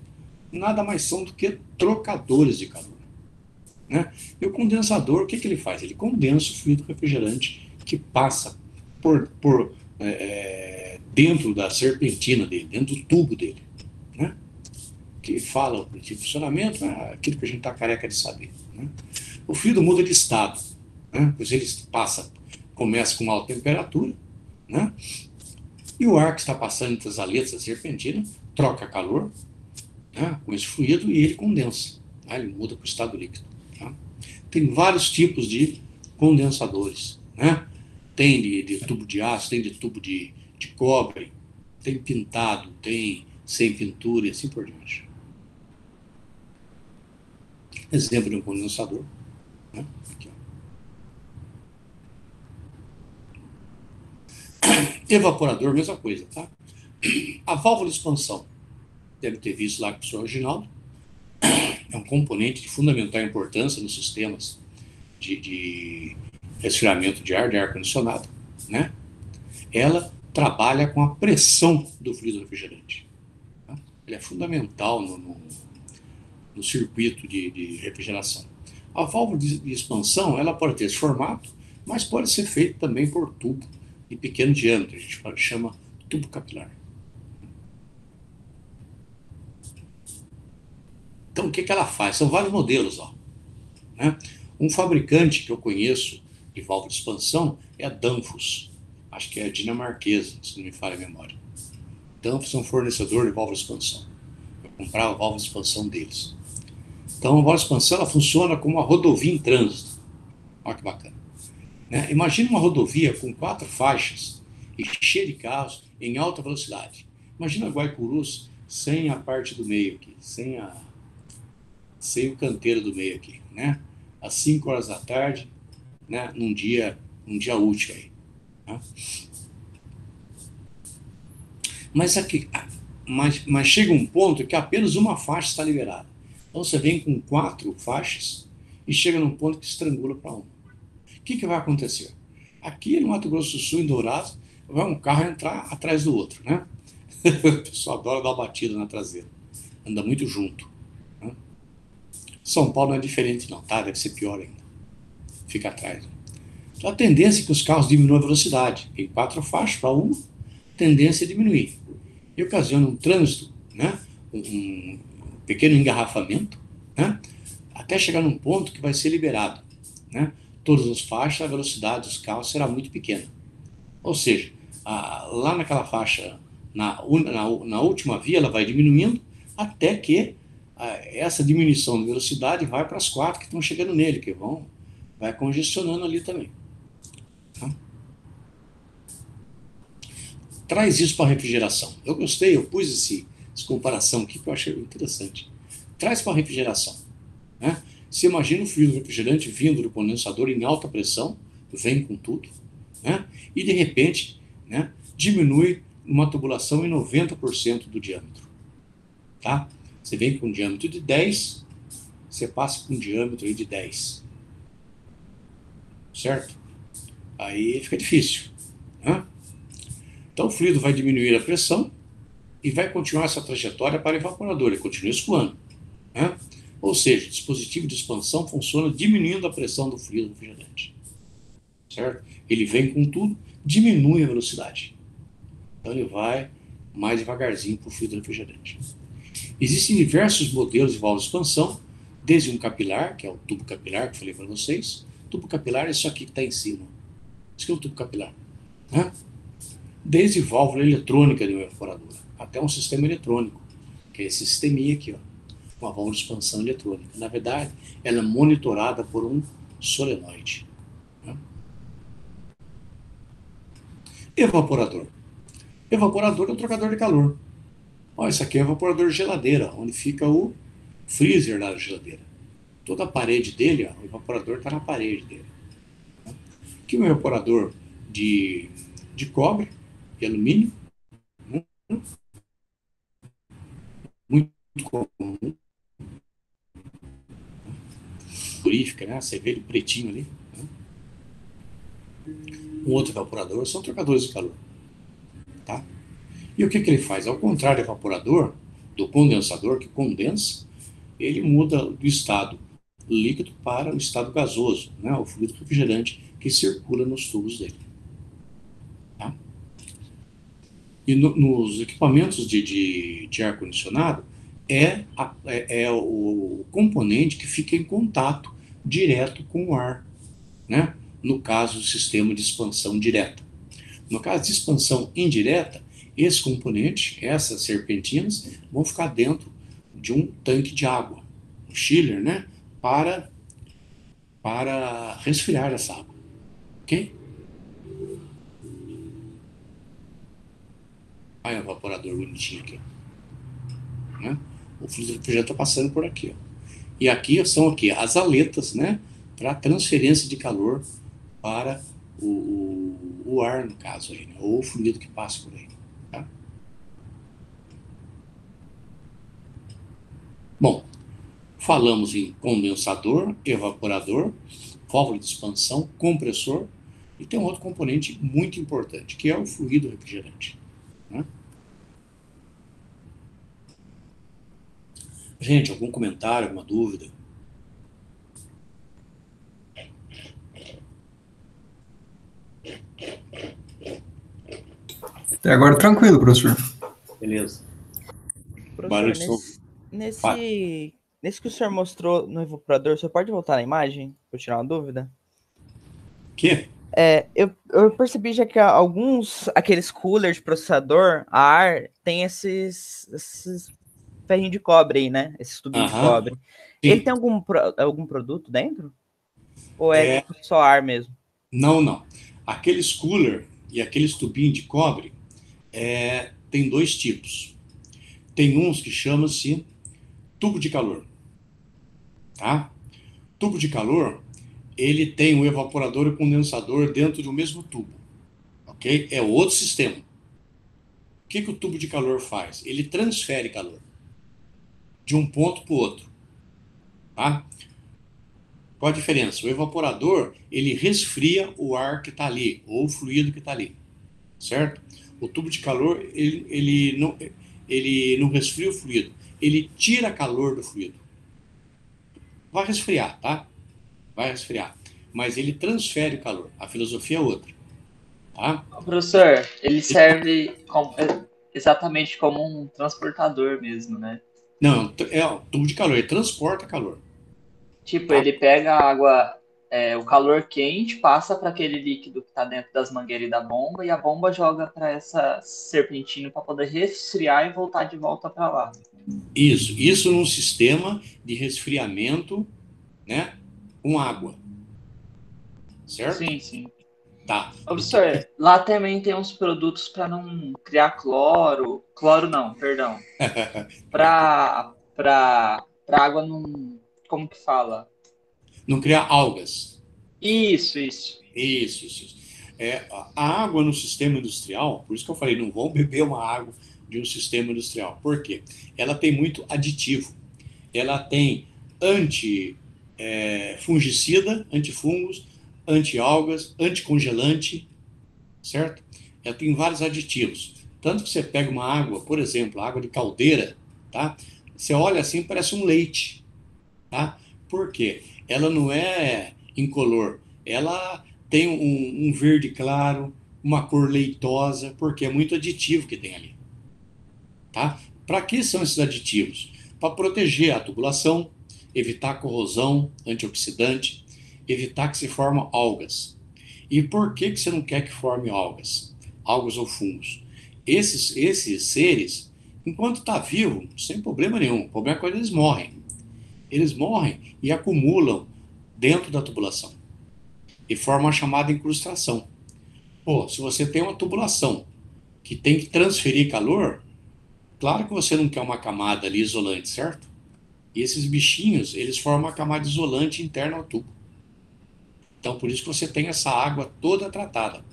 Nada mais são do que trocadores de calor. Né? E o condensador, o que ele faz? Ele condensa o fluido refrigerante que passa por dentro da serpentina dele, dentro do tubo dele. Né? Que fala o princípio de funcionamento, aquilo que a gente está careca de saber. Né? O fluido muda de estado. Né? Pois ele começa com alta temperatura, né? E o ar que está passando entre as aletas da serpentina troca calor, né, com esse fluido e ele condensa. Né? Ele muda para o estado líquido. Tá? Tem vários tipos de condensadores. Né? Tem de tubo de aço, tem de tubo de cobre, tem pintado, tem sem pintura e assim por diante. Exemplo de um condensador. Né? Aqui, evaporador, mesma coisa. Tá? A válvula de expansão, deve ter visto lá com o professor original, é um componente de fundamental importância nos sistemas de resfriamento de ar-condicionado. Né? Ela trabalha com a pressão do fluido refrigerante. Tá? Ele é fundamental no circuito de refrigeração. A válvula de expansão, ela pode ter esse formato, mas pode ser feita também por tubo de pequeno diâmetro, a gente chama tubo capilar. Então, o que ela faz? São vários modelos. Ó, né? Um fabricante que eu conheço de válvula de expansão é a Danfoss. Acho que é dinamarquesa, se não me falha a memória. Danfoss é um fornecedor de válvula de expansão. Eu comprava a válvula de expansão deles. Então, a válvula de expansão ela funciona como uma rodovia em trânsito. Olha que bacana. Né? Imagina uma rodovia com 4 faixas e cheia de carros em alta velocidade. Imagina Guaicurus sem a parte do meio aqui, sem o canteiro do meio aqui, né? Às 5 horas da tarde, né? um dia útil aí. Né? Mas chega um ponto que apenas uma faixa está liberada. Então você vem com 4 faixas e chega num ponto que estrangula para uma. O que vai acontecer? Aqui no Mato Grosso do Sul, em Dourados, vai um carro entrar atrás do outro, né? O pessoal adora dar uma batida na traseira. Anda muito junto. Né? São Paulo não é diferente não, tá? Deve ser pior ainda. Fica atrás. Então a tendência é que os carros diminuam a velocidade. Tem 4 faixas para uma, tendência é diminuir. E ocasiona um trânsito, né? um pequeno engarrafamento, né? Até chegar num ponto que vai ser liberado. Né? Todas as faixas, a velocidade dos carros será muito pequena. Ou seja, lá naquela faixa, na última via, ela vai diminuindo até que essa diminuição de velocidade vai para as 4 que estão chegando nele, que vai congestionando ali também. Tá? Traz isso para a refrigeração. Eu gostei, eu pus essa comparação aqui que eu achei interessante. Traz para a refrigeração. Né? Você imagina o fluido refrigerante vindo do condensador em alta pressão, vem com tudo, né? E de repente, né, diminui uma tubulação em 90% do diâmetro. Tá? Você vem com um diâmetro de 10, você passa com um diâmetro de 10. Certo? Aí fica difícil. Né? Então o fluido vai diminuir a pressão e vai continuar essa trajetória para o evaporador, ele continua escoando. Né? Ou seja, o dispositivo de expansão funciona diminuindo a pressão do fluido refrigerante. Certo? Ele vem com tudo, diminui a velocidade. Então ele vai mais devagarzinho para o fluido refrigerante. Existem diversos modelos de válvula de expansão, desde um capilar, que é o tubo capilar que eu falei para vocês. O tubo capilar é isso aqui que está em cima. Isso aqui é o tubo capilar. Né? Desde válvula eletrônica de uma evaporadora, até um sistema eletrônico, que é esse sisteminha aqui, ó, uma válvula de expansão eletrônica. Na verdade, ela é monitorada por um solenoide. Né? Evaporador. Evaporador é um trocador de calor. Ó, isso aqui é um evaporador de geladeira, onde fica o freezer da geladeira. Toda a parede dele, ó, o evaporador está na parede dele. Aqui é um evaporador de cobre e alumínio, muito comum. Purífica, né? Você vê ele pretinho ali. Né? Um outro evaporador são trocadores de calor. Tá? E o que ele faz? Ao contrário do evaporador, do condensador, que condensa, ele muda do estado líquido para o estado gasoso, né? O fluido refrigerante que circula nos tubos dele. Tá? E nos equipamentos de ar-condicionado, é o componente que fica em contato direto com o ar, né? No caso do sistema de expansão direta. No caso de expansão indireta, esse componente, essas serpentinas, vão ficar dentro de um tanque de água, um chiller, né? Para resfriar essa água. Ok? Olha o evaporador bonitinho aqui. Né? O fluido refrigerante está passando por aqui. Ó. E aqui são aqui as aletas, né, para transferência de calor para o ar, no caso, aí, né, ou o fluido que passa por aí. Tá? Bom, falamos em condensador, evaporador, válvula de expansão, compressor, e tem um outro componente muito importante, que é o fluido refrigerante. Né? Gente, algum comentário, alguma dúvida? Até agora tranquilo, professor. Beleza. Professor, nesse que o senhor mostrou no evaporador, o senhor pode voltar na imagem para eu tirar uma dúvida? Que? Eu percebi já que aqueles coolers de processador a ar, tem esses ferrinhos de cobre aí, né? Esses tubinhos de cobre. Sim. Ele tem algum produto dentro? Ou é só ar mesmo? Não. Aqueles cooler e aqueles tubinhos de cobre tem dois tipos. Tem uns que chamam-se tubo de calor. Tá? Tubo de calor, ele tem um evaporador e condensador dentro do mesmo tubo. Ok? É outro sistema. O que o tubo de calor faz? Ele transfere calor de um ponto para o outro. Tá? Qual a diferença? O evaporador, ele resfria o ar que está ali, ou o fluido que está ali. Certo? O tubo de calor, ele não resfria o fluido. Ele tira calor do fluido. Vai resfriar, tá? Vai resfriar. Mas ele transfere o calor. A filosofia é outra. Tá? Professor, ele serve exatamente como um transportador mesmo, né? Não, o tubo de calor, ele transporta calor. Tipo, tá? Ele pega a água, o calor quente, passa para aquele líquido que está dentro das mangueiras e da bomba, e a bomba joga para essa serpentina para poder resfriar e voltar de volta para lá. Isso num sistema de resfriamento, né, com água. Certo? Sim. Tá. Professor, lá também tem uns produtos para não criar cloro. Cloro não, perdão. Para água não. Como que fala? Não criar algas. Isso. A água no sistema industrial, por isso que eu falei, não vão beber uma água de um sistema industrial. Por quê? Ela tem muito aditivo. Ela tem fungicida, antifungos, anti-algas, anticongelante, certo? Ela tem vários aditivos. Tanto que você pega uma água, por exemplo, água de caldeira, tá? Você olha assim, parece um leite, tá? Por quê? Ela não é incolor. Ela tem um verde claro, uma cor leitosa, porque é muito aditivo que tem ali, tá? Para que são esses aditivos? Para proteger a tubulação, evitar corrosão, antioxidante, evitar que se formem algas. E por que você não quer que forme algas? Algas ou fungos. Esses seres, enquanto está vivo, sem problema nenhum. O problema é quando eles morrem. Eles morrem e acumulam dentro da tubulação. E formam a chamada incrustação. Pô, se você tem uma tubulação que tem que transferir calor, claro que você não quer uma camada ali isolante, certo? E esses bichinhos, eles formam uma camada isolante interna ao tubo. Então, por isso que você tem essa água toda tratada.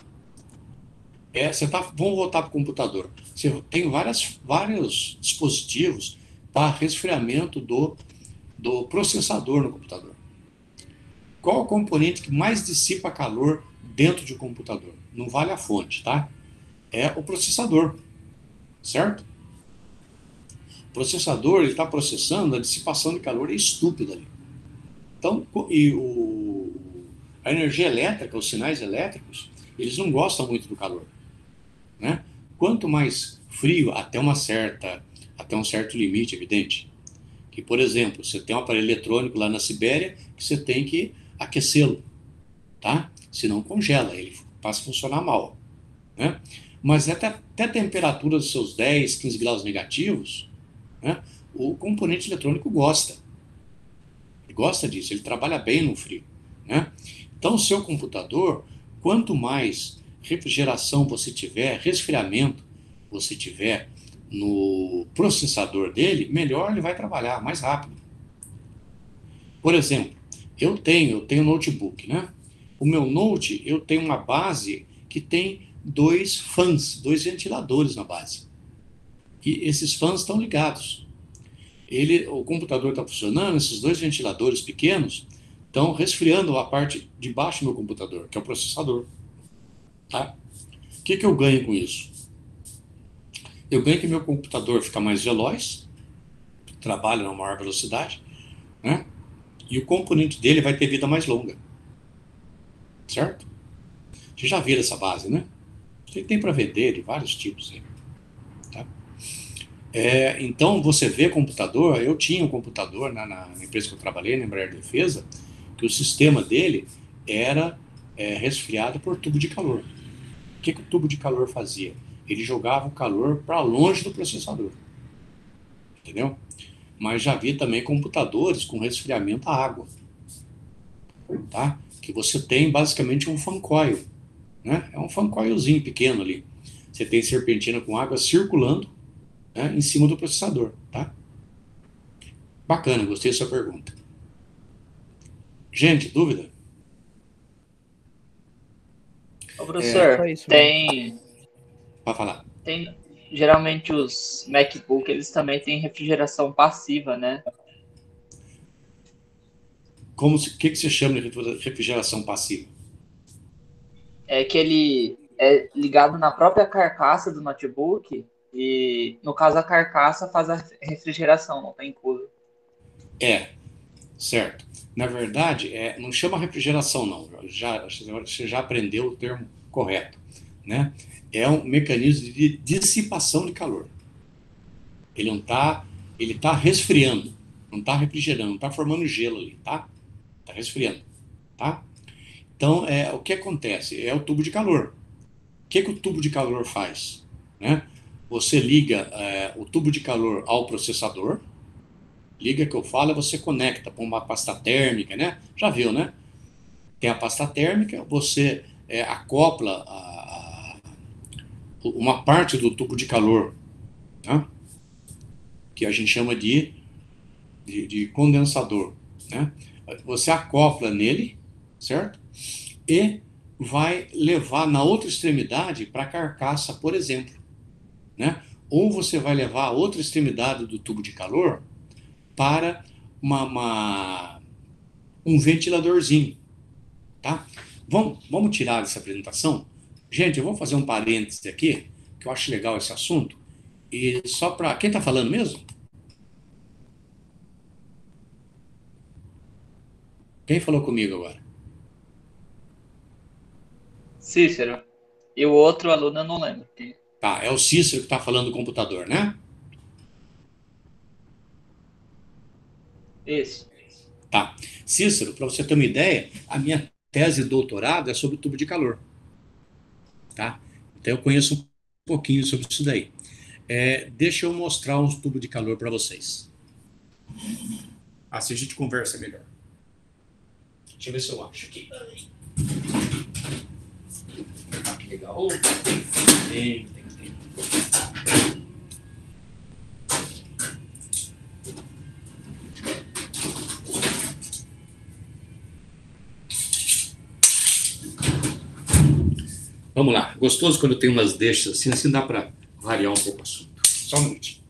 Vamos voltar para o computador. Você tem vários dispositivos para resfriamento do processador no computador. Qual o componente que mais dissipa calor dentro de um computador? Não vale a fonte, tá? É o processador, certo? O processador, ele está processando, a dissipação de calor é estúpida ali. Então, a energia elétrica, os sinais elétricos, eles não gostam muito do calor, né? Quanto mais frio, até um certo limite, evidente. Que, por exemplo, você tem um aparelho eletrônico lá na Sibéria que você tem que aquecê-lo, tá? Senão congela, ele passa a funcionar mal, né? Mas até a temperatura dos seus 10, 15 graus negativos, né, o componente eletrônico gosta. Ele gosta disso, ele trabalha bem no frio, né? Então, o seu computador, quanto mais refrigeração você tiver, resfriamento você tiver no processador dele, melhor ele vai trabalhar, mais rápido. Por exemplo, eu tenho notebook, né? O meu Note, eu tenho uma base que tem dois fãs, dois ventiladores na base. E esses fãs estão ligados. O computador está funcionando, esses dois ventiladores pequenos estão resfriando a parte de baixo do meu computador, que é o processador. Tá? O que eu ganho com isso? Eu ganho que meu computador fica mais veloz, trabalha na maior velocidade, né? E o componente dele vai ter vida mais longa. Certo? Você já viram essa base, né? Tem para vender de vários tipos aí. Tá? Então, você vê computador, eu tinha um computador na empresa que eu trabalhei, na Embraer Defesa, que o sistema dele era resfriado por tubo de calor. O que o tubo de calor fazia? Ele jogava o calor para longe do processador. Entendeu? Mas já vi também computadores com resfriamento à água. Tá? Que você tem basicamente um fan coil. Né? É um fan coilzinho pequeno ali. Você tem serpentina com água circulando, né, em cima do processador. Tá? Bacana, gostei da sua pergunta. Gente, dúvida? Ô, professor, Pode falar. Geralmente os MacBook, eles também têm refrigeração passiva, né? O que você chama de refrigeração passiva? É que ele é ligado na própria carcaça do notebook e, no caso, a carcaça faz a refrigeração, não tem cooler. Certo. Na verdade, não chama refrigeração, não. Você já aprendeu o termo correto, né? É um mecanismo de dissipação de calor. Ele está resfriando, não está refrigerando, não está formando gelo ali, tá? Está resfriando, tá? Então, o que acontece? É o tubo de calor. O que o tubo de calor faz? Né? Você liga o tubo de calor ao processador, liga que eu falo, você conecta com uma pasta térmica, né? Já viu, né? Tem a pasta térmica, você acopla uma parte do tubo de calor, né? Que a gente chama de condensador, né? Você acopla nele, certo? E vai levar na outra extremidade para a carcaça, por exemplo, né? Ou você vai levar a outra extremidade do tubo de calor para um ventiladorzinho, tá? Vamos tirar essa apresentação? Gente, eu vou fazer um parêntese aqui, que eu acho legal esse assunto, e só para... Quem está falando mesmo? Quem falou comigo agora? Cícero. E o outro aluno eu não lembro. Tá, é o Cícero que está falando do computador, né? Isso. Tá. Cícero, para você ter uma ideia, a minha tese de doutorado é sobre tubo de calor. Tá? Então eu conheço um pouquinho sobre isso daí. Deixa eu mostrar uns tubos de calor para vocês. Assim a gente conversa melhor. Deixa eu ver se eu acho aqui. Ah, que legal. Tem. Vamos lá. Gostoso quando tem umas deixas assim dá para variar um pouco o assunto. Só um minutinho.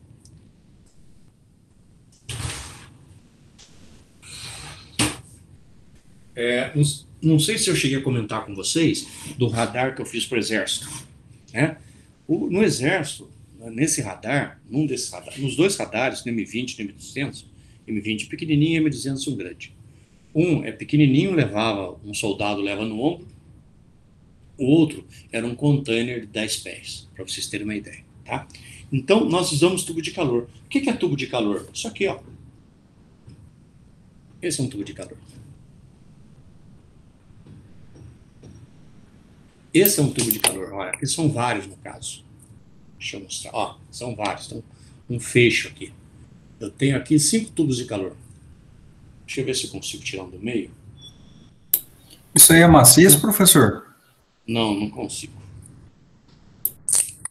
Não sei se eu cheguei a comentar com vocês do radar que eu fiz para o Exército. Né? No Exército, nesse radar, nos dois radares, no M20 e no M200, M20 pequenininho e M200 grande. Um é pequenininho, um soldado leva no ombro. O outro era um container de 10 pés, para vocês terem uma ideia. Tá? Então, nós usamos tubo de calor. O que é tubo de calor? Isso aqui, ó. Esse é um tubo de calor. Esse é um tubo de calor. Olha, aqui são vários no caso. Deixa eu mostrar. Ó, são vários. Então, um fecho aqui. Eu tenho aqui 5 tubos de calor. Deixa eu ver se eu consigo tirar um do meio. Isso aí é maciço, professor? Não consigo.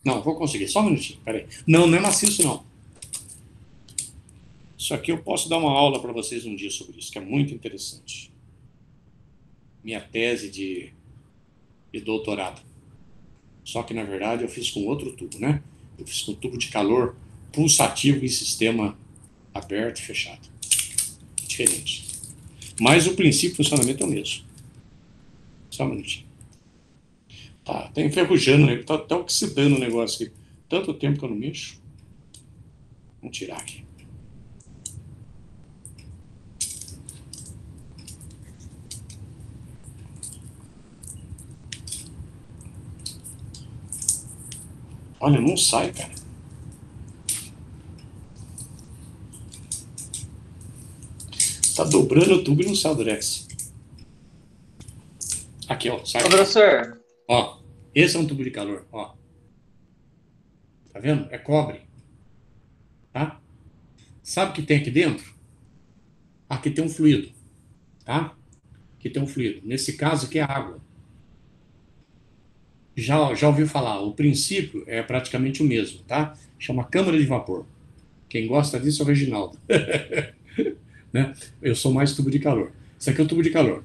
Não, vou conseguir. Só um minutinho, peraí. Não é maciço, não. Isso aqui eu posso dar uma aula para vocês um dia sobre isso, que é muito interessante. Minha tese de doutorado. Só que, na verdade, eu fiz com outro tubo, né? Eu fiz com tubo de calor pulsativo em sistema aberto e fechado. Diferente. Mas o princípio de funcionamento é o mesmo. Só um minutinho. Tá enferrujando, né? Tá oxidando o negócio aqui. Tanto tempo que eu não mexo. Vamos tirar aqui. Olha, não sai, cara. Tá dobrando o tubo e não sai o durex. Aqui, ó. Sai. Ô, professor. Ó, esse é um tubo de calor, ó. Tá vendo? É cobre. Tá? Sabe o que tem aqui dentro? Aqui tem um fluido. Tá? Aqui tem um fluido. Nesse caso aqui é água. Já ouviu falar, o princípio é praticamente o mesmo, tá? Chama câmara de vapor. Quem gosta disso é o Reginaldo. Né? Eu sou mais tubo de calor. Isso aqui é o tubo de calor.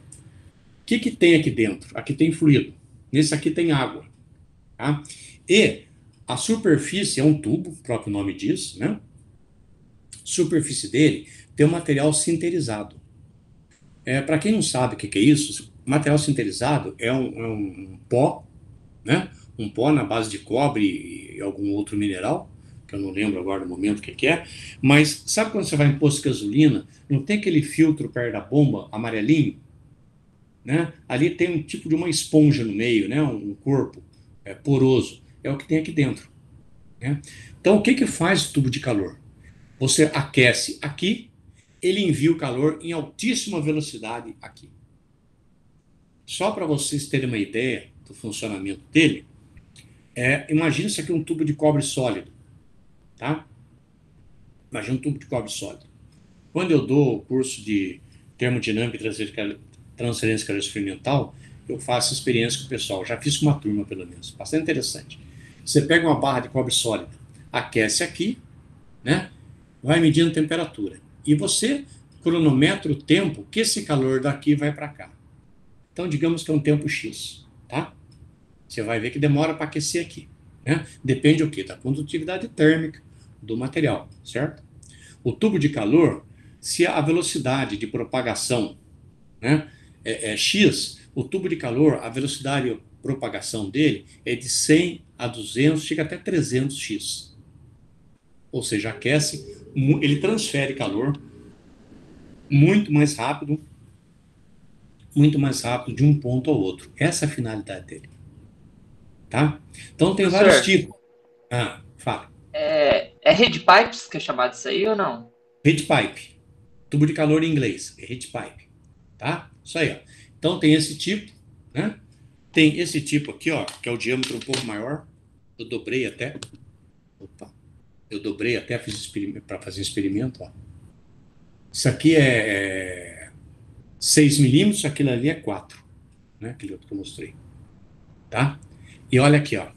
O que tem aqui dentro? Aqui tem fluido. Nesse aqui tem água. Tá? E a superfície é um tubo, o próprio nome diz, né? Superfície dele tem um material sinterizado. Para quem não sabe o que é isso, material sinterizado é um pó, né? Um pó na base de cobre e algum outro mineral, que eu não lembro agora no momento o que é, mas sabe quando você vai em posto de gasolina, não tem aquele filtro perto da bomba, amarelinho? Né? Ali tem um tipo de uma esponja no meio, né? Um corpo poroso, é o que tem aqui dentro. Né? Então, o que faz o tubo de calor? Você aquece aqui, ele envia o calor em altíssima velocidade aqui. Só para vocês terem uma ideia do funcionamento dele, imagina isso aqui um tubo de cobre sólido, tá? Imagina um tubo de cobre sólido. Quando eu dou o curso de termodinâmica e transferência calor experimental, eu faço experiência com o pessoal. Já fiz com uma turma, pelo menos. Bastante interessante. Você pega uma barra de cobre sólido, aquece aqui, né? Vai medindo temperatura. E você cronometra o tempo que esse calor daqui vai para cá. Então, digamos que é um tempo X, tá? Você vai ver que demora para aquecer aqui, né? Depende o quê? Da condutividade térmica do material, certo? O tubo de calor, se a velocidade de propagação, né, é X, o tubo de calor, a velocidade de propagação dele é de 100 a 200, chega até 300x. Ou seja, aquece, ele transfere calor muito mais rápido de um ponto ao outro. Essa é a finalidade dele. Tá? Então tem vários tipos. Fala. É heat pipes que é chamado isso aí ou não? Heat pipe. Tubo de calor em inglês. É heat pipe. Tá? Isso aí, ó. Então tem esse tipo, né? Tem esse tipo aqui, ó, que é o diâmetro um pouco maior. Eu dobrei até. Eu dobrei até para fazer experimento, ó. Isso aqui é 6 milímetros, aquilo ali é 4. Né? Aquele outro que eu mostrei. Tá? E olha aqui, ó.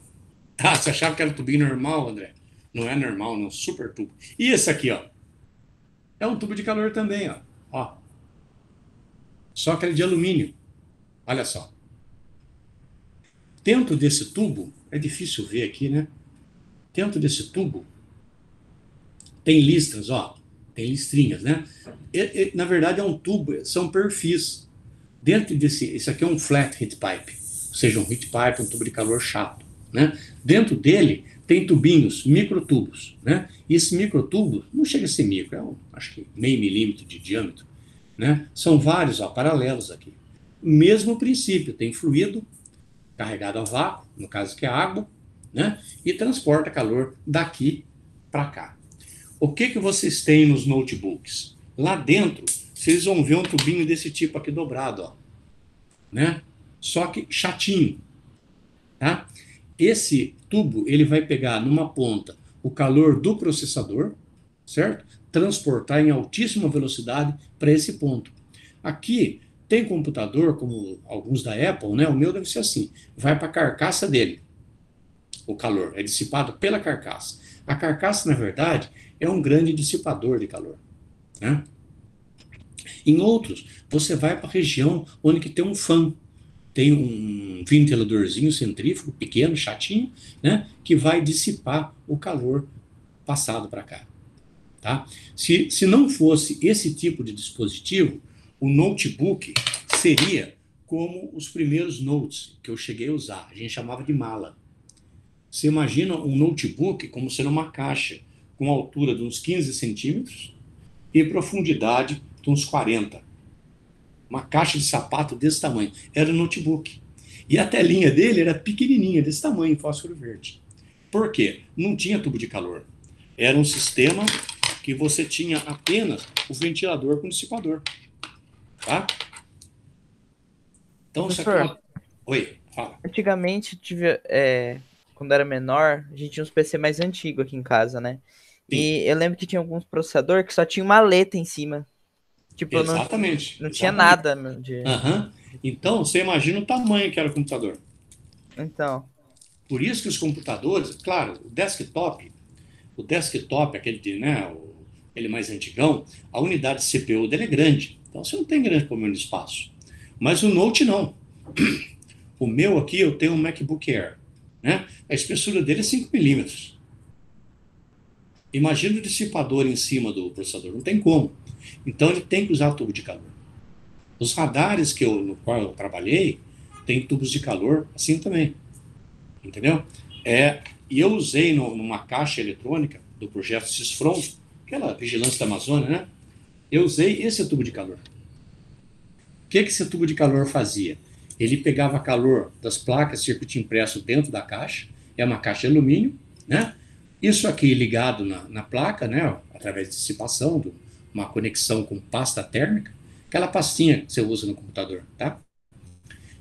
Você achava que era um tubinho normal, André? Não é normal, não. Super tubo. E esse aqui, ó. É um tubo de calor também, ó. Só que ele é de alumínio. Olha só. Dentro desse tubo, é difícil ver aqui, né? Dentro desse tubo, tem listras, ó. Tem listrinhas, né? Na verdade, é um tubo, são perfis. Dentro esse aqui é um flat heat pipe. Ou seja, um heat pipe, um tubo de calor chato, né? Dentro dele tem tubinhos, microtubos, né? E esse microtubo não chega a ser micro, acho que meio milímetro de diâmetro, né? São vários, ó, paralelos aqui. Mesmo princípio, tem fluido carregado a vácuo, no caso que é água, né? E transporta calor daqui para cá. O que vocês têm nos notebooks? Lá dentro, vocês vão ver um tubinho desse tipo aqui dobrado, ó, né? Só que chatinho, tá? Esse tubo, ele vai pegar numa ponta o calor do processador, certo? Transportar em altíssima velocidade para esse ponto. Aqui tem computador, como alguns da Apple, né? O meu deve ser assim, vai para a carcaça dele. O calor é dissipado pela carcaça. A carcaça, na verdade, é um grande dissipador de calor. né? Em outros, você vai para a região onde que tem um fan, tem um ventiladorzinho centrífugo pequeno, chatinho, né, que vai dissipar o calor passado para cá. Tá? Se não fosse esse tipo de dispositivo, o notebook seria como os primeiros notes que eu cheguei a usar. A gente chamava de mala. Você imagina um notebook como sendo uma caixa com altura de uns 15 centímetros e profundidade de uns 40. Uma caixa de sapato desse tamanho. Era o notebook. E a telinha dele era pequenininha, desse tamanho, fósforo verde. Por quê? Não tinha tubo de calor. Era um sistema que você tinha apenas o ventilador com dissipador. Tá? Então, isso aqui é uma... Oi, fala. Antigamente, quando era menor, a gente tinha uns PC mais antigos aqui em casa, né? Sim. E eu lembro que tinha alguns processadores que só tinha uma letra em cima. Tipo, exatamente. Não tinha nada de... Então, você imagina o tamanho que era o computador. Então. Por isso que os computadores, claro, o desktop, aquele, né, ele mais antigão, a unidade de CPU dele é grande. Então, você não tem grande problema de espaço. Mas o Note não. O meu aqui, eu tenho um MacBook Air, né? A espessura dele é 5 milímetros. Imagina o dissipador em cima do processador. Não tem como. Então, ele tem que usar tubo de calor. Os radares no qual eu trabalhei, tem tubos de calor assim também. Entendeu? E eu usei numa caixa eletrônica do projeto Sysfront, aquela vigilância da Amazônia, né? Eu usei esse tubo de calor. O que esse tubo de calor fazia? Ele pegava calor das placas circuito impresso dentro da caixa, é uma caixa de alumínio, né? Isso aqui ligado na placa, né? Através de dissipação, uma conexão com pasta térmica, aquela pastinha que você usa no computador, tá?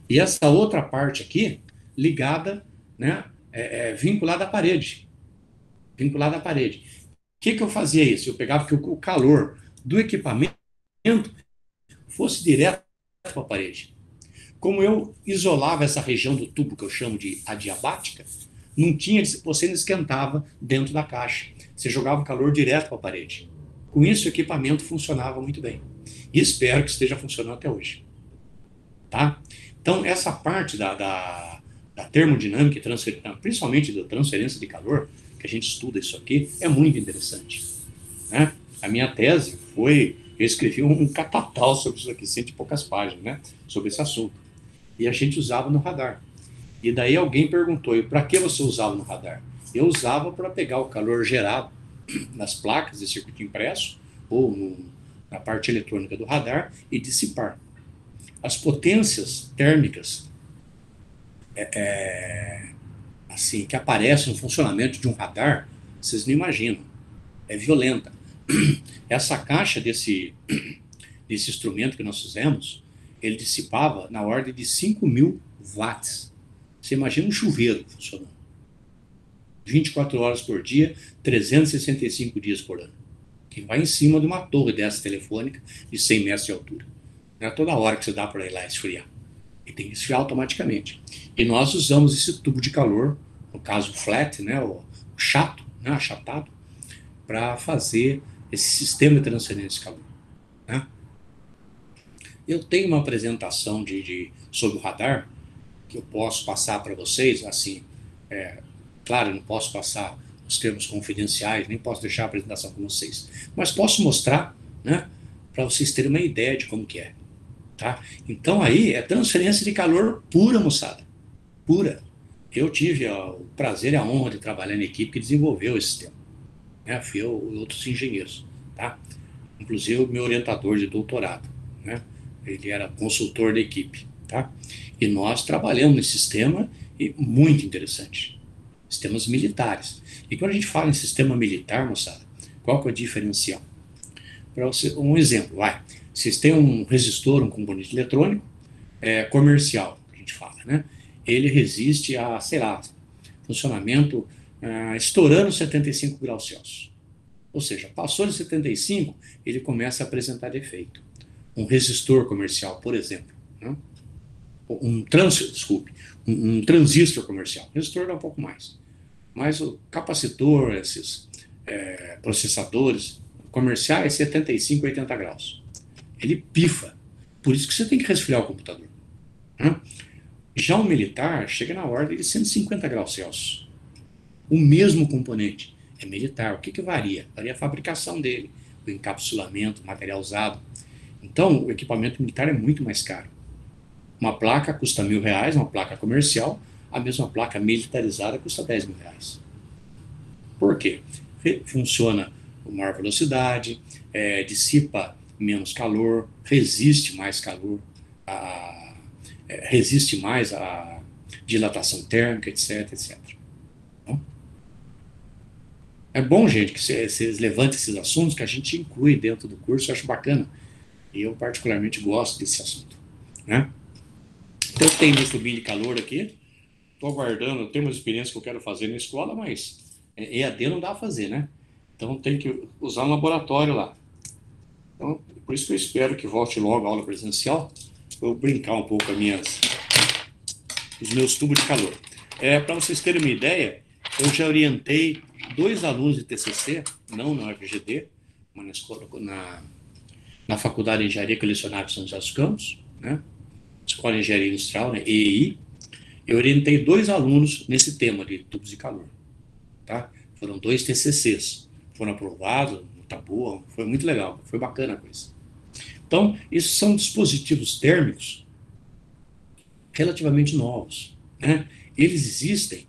E essa outra parte aqui, ligada, né? Vinculada à parede. Vinculada à parede. O que eu fazia isso? Eu pegava que o calor do equipamento fosse direto para a parede. Como eu isolava essa região do tubo que eu chamo de adiabática, você não esquentava dentro da caixa. Você jogava o calor direto para a parede. Com isso, o equipamento funcionava muito bem. E espero que esteja funcionando até hoje. Tá? Então, essa parte da termodinâmica e principalmente da transferência de calor, que a gente estuda isso aqui, é muito interessante. Né? A minha tese foi... Eu escrevi um catatal sobre isso aqui, 100 e poucas páginas, né? Sobre esse assunto. E a gente usava no radar. E daí alguém perguntou, e para que você usava no radar? Eu usava para pegar o calor gerado nas placas de circuito impresso, ou na parte eletrônica do radar, e dissipar. As potências térmicas assim, que aparecem no funcionamento de um radar, vocês não imaginam. É violenta. Essa caixa desse instrumento que nós fizemos, ele dissipava na ordem de 5.000 watts. Você imagina um chuveiro funcionando. 24 horas por dia, 365 dias por ano. Que vai em cima de uma torre dessa telefônica de 100 metros de altura. Não é toda hora que você dá para ir lá esfriar. E tem que esfriar automaticamente. E nós usamos esse tubo de calor, no caso flat, né, o chato, né, achatado, para fazer esse sistema de transferência de calor. Né? Eu tenho uma apresentação sobre o radar que eu posso passar para vocês, assim, claro, eu não posso passar os termos confidenciais, nem posso deixar a apresentação com vocês, mas posso mostrar, né, para vocês terem uma ideia de como que é. Tá? Então aí é transferência de calor pura, moçada, pura. Eu tive o prazer e a honra de trabalhar na equipe que desenvolveu esse sistema. Fui eu e outros engenheiros, tá? Inclusive o meu orientador de doutorado, né? Ele era consultor da equipe, tá? E nós trabalhamos nesse sistema muito interessante, sistemas militares. E quando a gente fala em sistema militar, moçada, qual que é o diferencial? Para você, um exemplo, vocês têm um resistor, um componente eletrônico comercial, que a gente fala, né? Ele resiste a, sei lá, funcionamento estourando 75 graus Celsius. Ou seja, passou de 75, ele começa a apresentar defeito. Um resistor comercial, por exemplo, né? um transistor comercial. Resistor dá um pouco mais. Mas o capacitor, esses processadores, comercial é 75, 80 graus. Ele pifa. Por isso que você tem que resfriar o computador. Né? Já o militar chega na ordem de 150 graus Celsius. O mesmo componente é militar. O que varia? Varia a fabricação dele, o encapsulamento, o material usado. Então, o equipamento militar é muito mais caro. Uma placa custa R$1.000, uma placa comercial, a mesma placa militarizada custa R$10.000. Por quê? Funciona com maior velocidade, dissipa menos calor, resiste mais calor, resiste mais à dilatação térmica, etc, etc. Então, é bom, gente, que vocês levantem esses assuntos que a gente inclui dentro do curso, eu acho bacana. E eu particularmente gosto desse assunto, né? Então tem meu tubinho de calor aqui, estou aguardando, eu tenho umas experiências que eu quero fazer na escola, mas EAD não dá a fazer, né? Então tem que usar um laboratório lá. Então, por isso que eu espero que volte logo a aula presencial, para eu brincar um pouco os meus tubos de calor. Para vocês terem uma ideia, eu já orientei 2 alunos de TCC, não na UFGD, mas na Faculdade de Engenharia que eu lecionava em São José dos Campos, né? Escola de Engenharia Industrial, né? EEI. Eu orientei 2 alunos nesse tema de tubos de calor. Tá? Foram 2 TCCs. Foram aprovados, tá boa, foi muito legal, foi bacana a coisa. Então, isso são dispositivos térmicos relativamente novos, né? Eles existem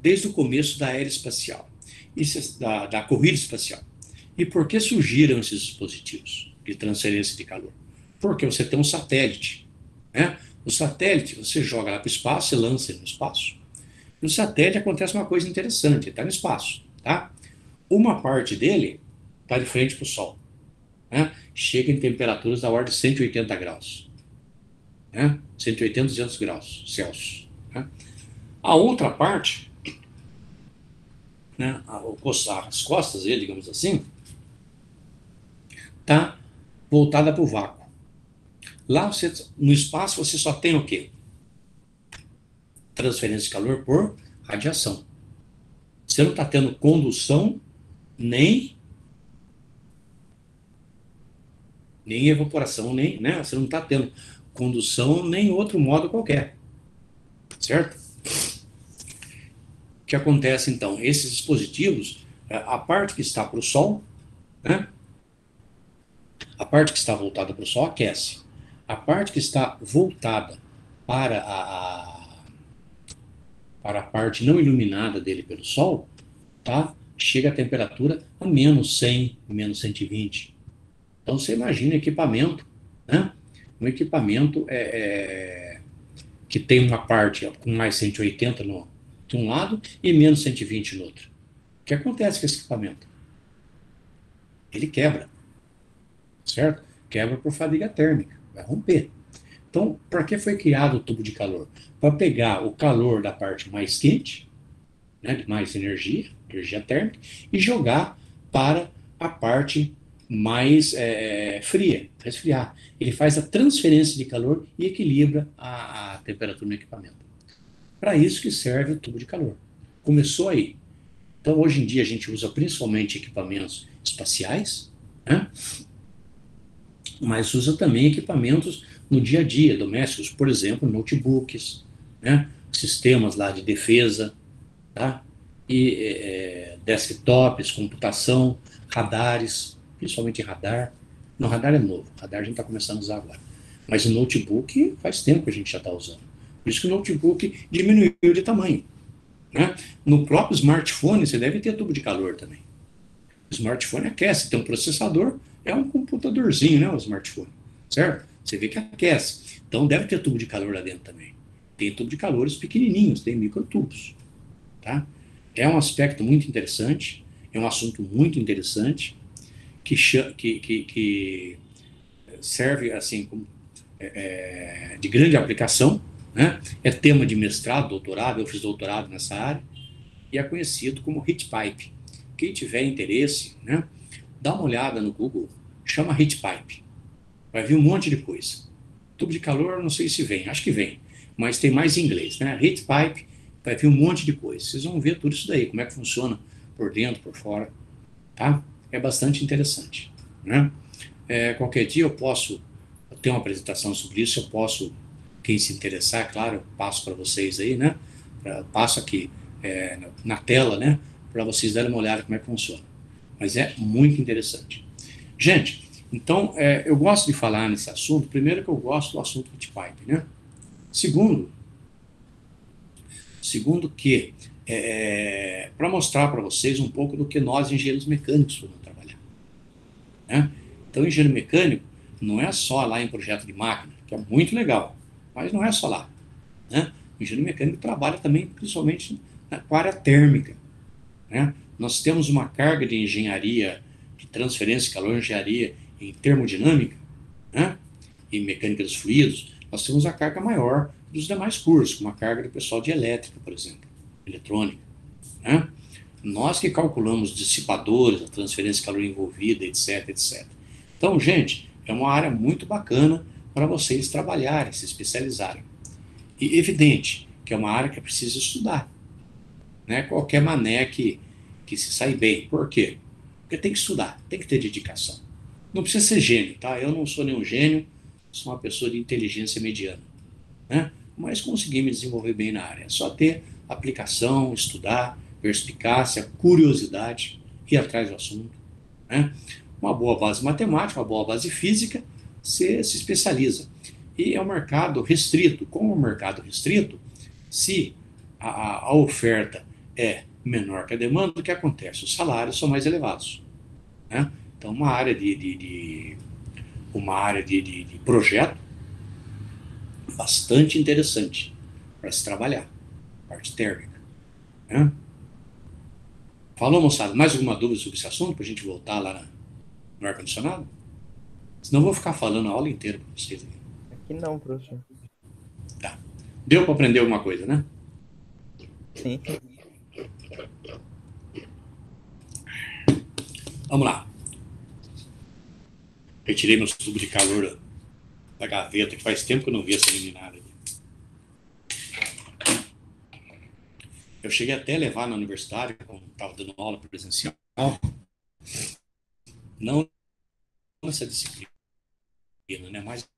desde o começo da era espacial, da corrida espacial. E por que surgiram esses dispositivos de transferência de calor? Porque você tem um satélite, né? O satélite, você joga lá para o espaço, você lança ele no espaço. No satélite acontece uma coisa interessante, ele está no espaço, tá? Uma parte dele está de frente para o Sol, né? Chega em temperaturas da ordem de 180 graus, né? 180, 200 graus Celsius, né? A outra parte, né, as costas dele, digamos assim, está voltada para o vácuo. Lá no espaço você só tem o quê? Transferência de calor por radiação. Você não está tendo condução nem evaporação, né? Você não está tendo condução nem outro modo qualquer. Certo? O que acontece então? Esses dispositivos, a parte que está para o Sol, né? A parte que está voltada para o Sol aquece. A parte que está voltada para a parte não iluminada dele pelo Sol, tá? Chega a temperatura a menos 100, menos 120. Então você imagina equipamento, né? Um equipamento que tem uma parte com mais 180 de um lado e menos 120 no outro. O que acontece com esse equipamento? Ele quebra, certo? Quebra por fadiga térmica, vai romper. Então, para que foi criado o tubo de calor? Para pegar o calor da parte mais quente, né, de mais energia térmica, e jogar para a parte mais fria, resfriar. Ele faz a transferência de calor e equilibra a temperatura no equipamento. Para isso que serve o tubo de calor. Começou aí. Então, hoje em dia, a gente usa principalmente equipamentos espaciais, né? Mas usa também equipamentos no dia a dia, domésticos, por exemplo, notebooks, né? Sistemas lá de defesa, tá? E desktops, computação, radares, principalmente radar. No radar é novo, radar a gente está começando a usar agora. Mas o notebook faz tempo que a gente já está usando. Por isso que o notebook diminuiu de tamanho, né? No próprio smartphone você deve ter tubo de calor também. O smartphone aquece, tem um processador, é um computadorzinho, né, o smartphone, certo? Você vê que aquece. Então deve ter tubo de calor lá dentro também. Tem tubo de calores pequenininhos, tem microtubos, tá? É um aspecto muito interessante, é um assunto muito interessante, que serve assim como, de grande aplicação, né? É tema de mestrado, doutorado, eu fiz doutorado nessa área, e é conhecido como heat pipe. Quem tiver interesse, né, dá uma olhada no Google, chama heat pipe. Vai vir um monte de coisa. Tubo de calor, não sei se vem, acho que vem, mas tem mais em inglês, né? Heat pipe, vai vir um monte de coisa. Vocês vão ver tudo isso daí, como é que funciona por dentro, por fora, tá? é bastante interessante, né? Qualquer dia eu posso ter uma apresentação sobre isso, eu posso, quem se interessar, claro, eu passo para vocês aí, né? Passo aqui na tela, né? Para vocês darem uma olhada como é que funciona. Mas é muito interessante. Gente, então, eu gosto de falar nesse assunto, primeiro que eu gosto do assunto heatpipe, né? Segundo, que para mostrar para vocês um pouco do que nós, engenheiros mecânicos, vamos trabalhar, né? Então, engenheiro mecânico não é só lá em projeto de máquina, que é muito legal, mas não é só lá, né? O engenheiro mecânico trabalha também, principalmente, com a área térmica, né? Nós temos uma carga de engenharia, de transferência de calor, engenharia em termodinâmica, né? E mecânica dos fluidos, nós temos a carga maior dos demais cursos, como a carga do pessoal de elétrica, por exemplo, eletrônica, né? Nós que calculamos dissipadores, a transferência de calor envolvida, etc, etc. Então, gente, é uma área muito bacana para vocês trabalharem, se especializarem. E evidente que é uma área que é preciso estudar, né? Qualquer mané que se sai bem. Por quê? Porque tem que estudar, tem que ter dedicação. Não precisa ser gênio, tá? Eu não sou nenhum gênio, sou uma pessoa de inteligência mediana, né? Mas consegui me desenvolver bem na área. É só ter aplicação, estudar, perspicácia, curiosidade, ir atrás do assunto, né? Uma boa base matemática, uma boa base física, você se especializa. E é um mercado restrito. Como é um mercado restrito, se a oferta é menor que a demanda, o que acontece? Os salários são mais elevados, né? Então, uma área de projeto bastante interessante para se trabalhar, parte térmica, né? Falou, moçada, mais alguma dúvida sobre esse assunto para a gente voltar lá no ar-condicionado? Senão eu vou ficar falando a aula inteira para vocês. Aqui não, professor. Tá. Deu para aprender alguma coisa, né? Sim. Vamos lá. Retirei meus tubos de calor da gaveta, que faz tempo que eu não vi essa meninada aqui. Eu cheguei até a levar na universidade, quando estava dando aula presencial, não nessa disciplina, né? Mas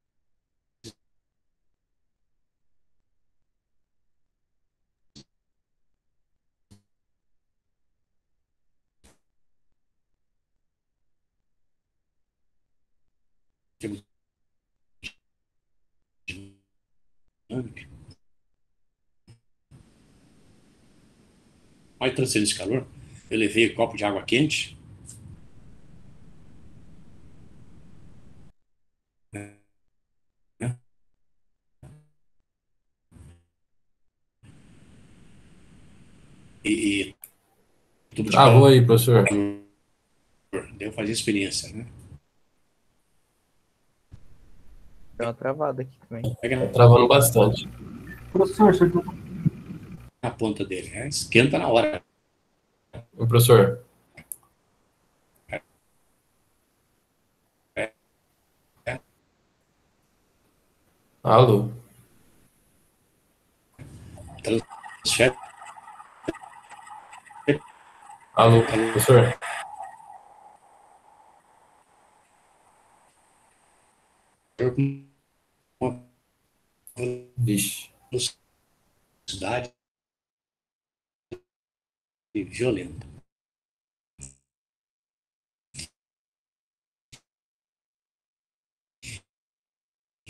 mais transferência de calor. Eu levei um copo de água quente, né? E tubo de Travou calor. aí, professor. Daí eu fazia experiência, né? Deu uma travada aqui também. Pega Tá travando bastante. Professor, você na ponta dele, né? Esquenta na hora. O professor. É, é, Alô. transfere Alô, calor professor. com uma Vixe. velocidade violenta.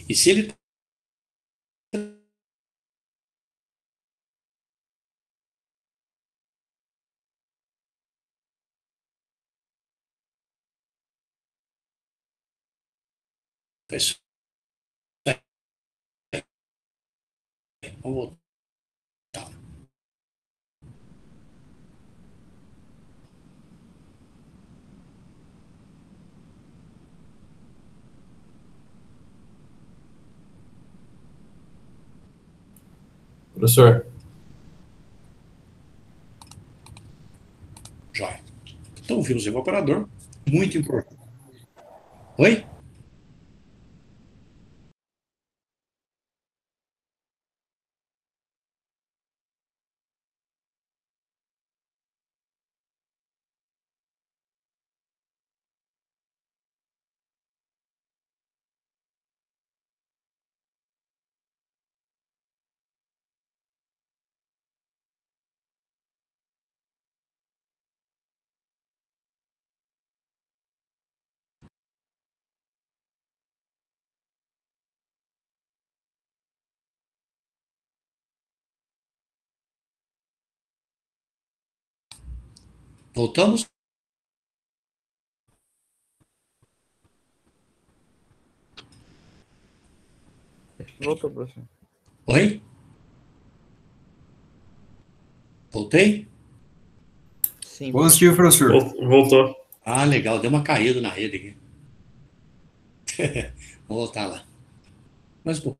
E se ele vamos voltar. Professor. Joia. Então, vimos o evaporador, muito importante. Oi? Voltamos? Voltou, professor. Oi? Voltei? Sim. Positivo, professor. Voltou. Ah, legal, deu uma caída na rede aqui. Vou voltar lá. Mas, pô,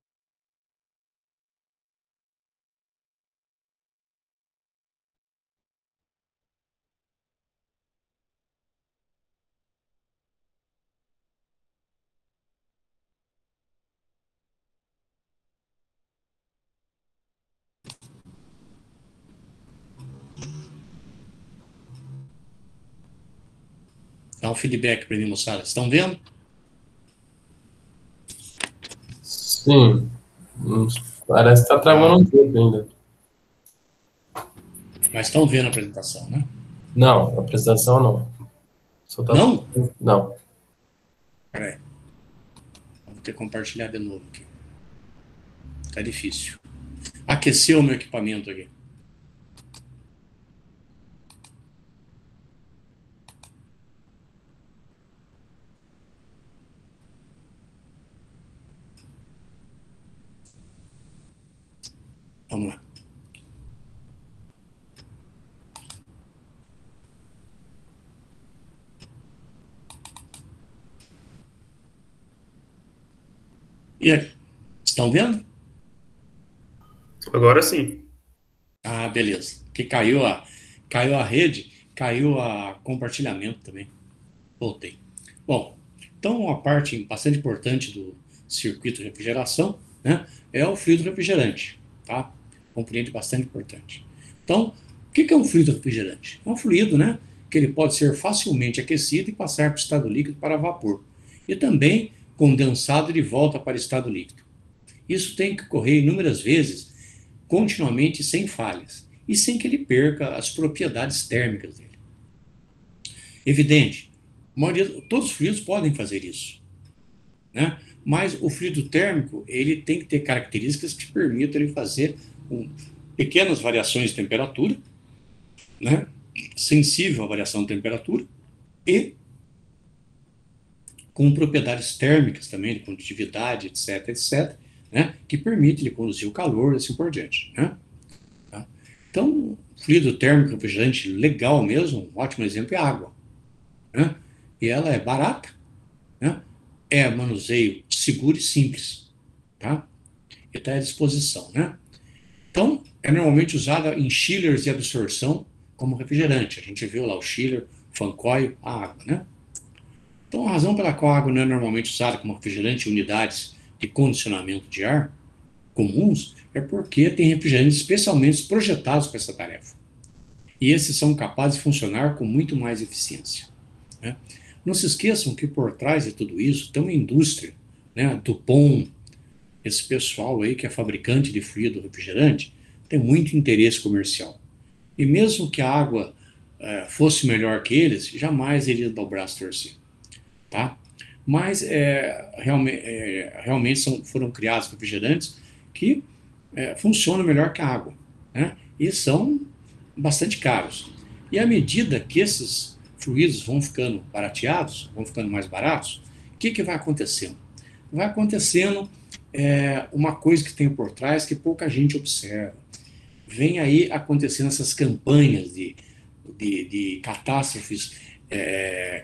dá um feedback para mim, moçada. Estão vendo? Sim. Parece que tá travando um pouco ainda. Mas estão vendo a apresentação, né? Não, a apresentação não. Só tá... Não? Não. Peraí. Vou ter que compartilhar de novo aqui. Tá difícil. Aqueceu o meu equipamento aqui. Vamos lá. E aí? Estão vendo? Agora sim. Ah, beleza. Que caiu a rede, caiu a compartilhamento também. Voltei. Bom, então uma parte bastante importante do circuito de refrigeração, né, é o fluido refrigerante, tá? Componente bastante importante. Então, o que é um fluido refrigerante? É um fluido, né, que ele pode ser facilmente aquecido e passar para o estado líquido para vapor. E também condensado de volta para o estado líquido. Isso tem que ocorrer inúmeras vezes, continuamente, sem falhas, e sem que ele perca as propriedades térmicas dele. Evidente, todos os fluidos podem fazer isso, né? Mas o fluido térmico, ele tem que ter características que permitam ele fazer pequenas variações de temperatura, né? Sensível à variação de temperatura e com propriedades térmicas também, de condutividade, etc, etc, né? Que permite ele conduzir o calor e assim por diante, né? Tá? Então, fluido térmico refrigerante legal mesmo, um ótimo exemplo é a água, né? E ela é barata, né? É manuseio seguro e simples, tá? E está à disposição, né? Então, é normalmente usada em chillers de absorção como refrigerante. A gente viu lá o chiller, o fan coil, a água, né? Então, a razão pela qual a água não é normalmente usada como refrigerante em unidades de condicionamento de ar comuns é porque tem refrigerantes especialmente projetados para essa tarefa. E esses são capazes de funcionar com muito mais eficiência, né? Não se esqueçam que por trás de tudo isso tem uma indústria, né? DuPont, esse pessoal aí que é fabricante de fluido refrigerante, tem muito interesse comercial. E mesmo que a água fosse melhor que eles, jamais iria dar o braço torcer, tá? Mas realmente foram criados refrigerantes que funcionam melhor que a água, né? E são bastante caros. E à medida que esses fluidos vão ficando barateados, vão ficando mais baratos, o que vai acontecendo? Vai acontecendo uma coisa que tem por trás que pouca gente observa. Vem aí acontecendo essas campanhas de catástrofes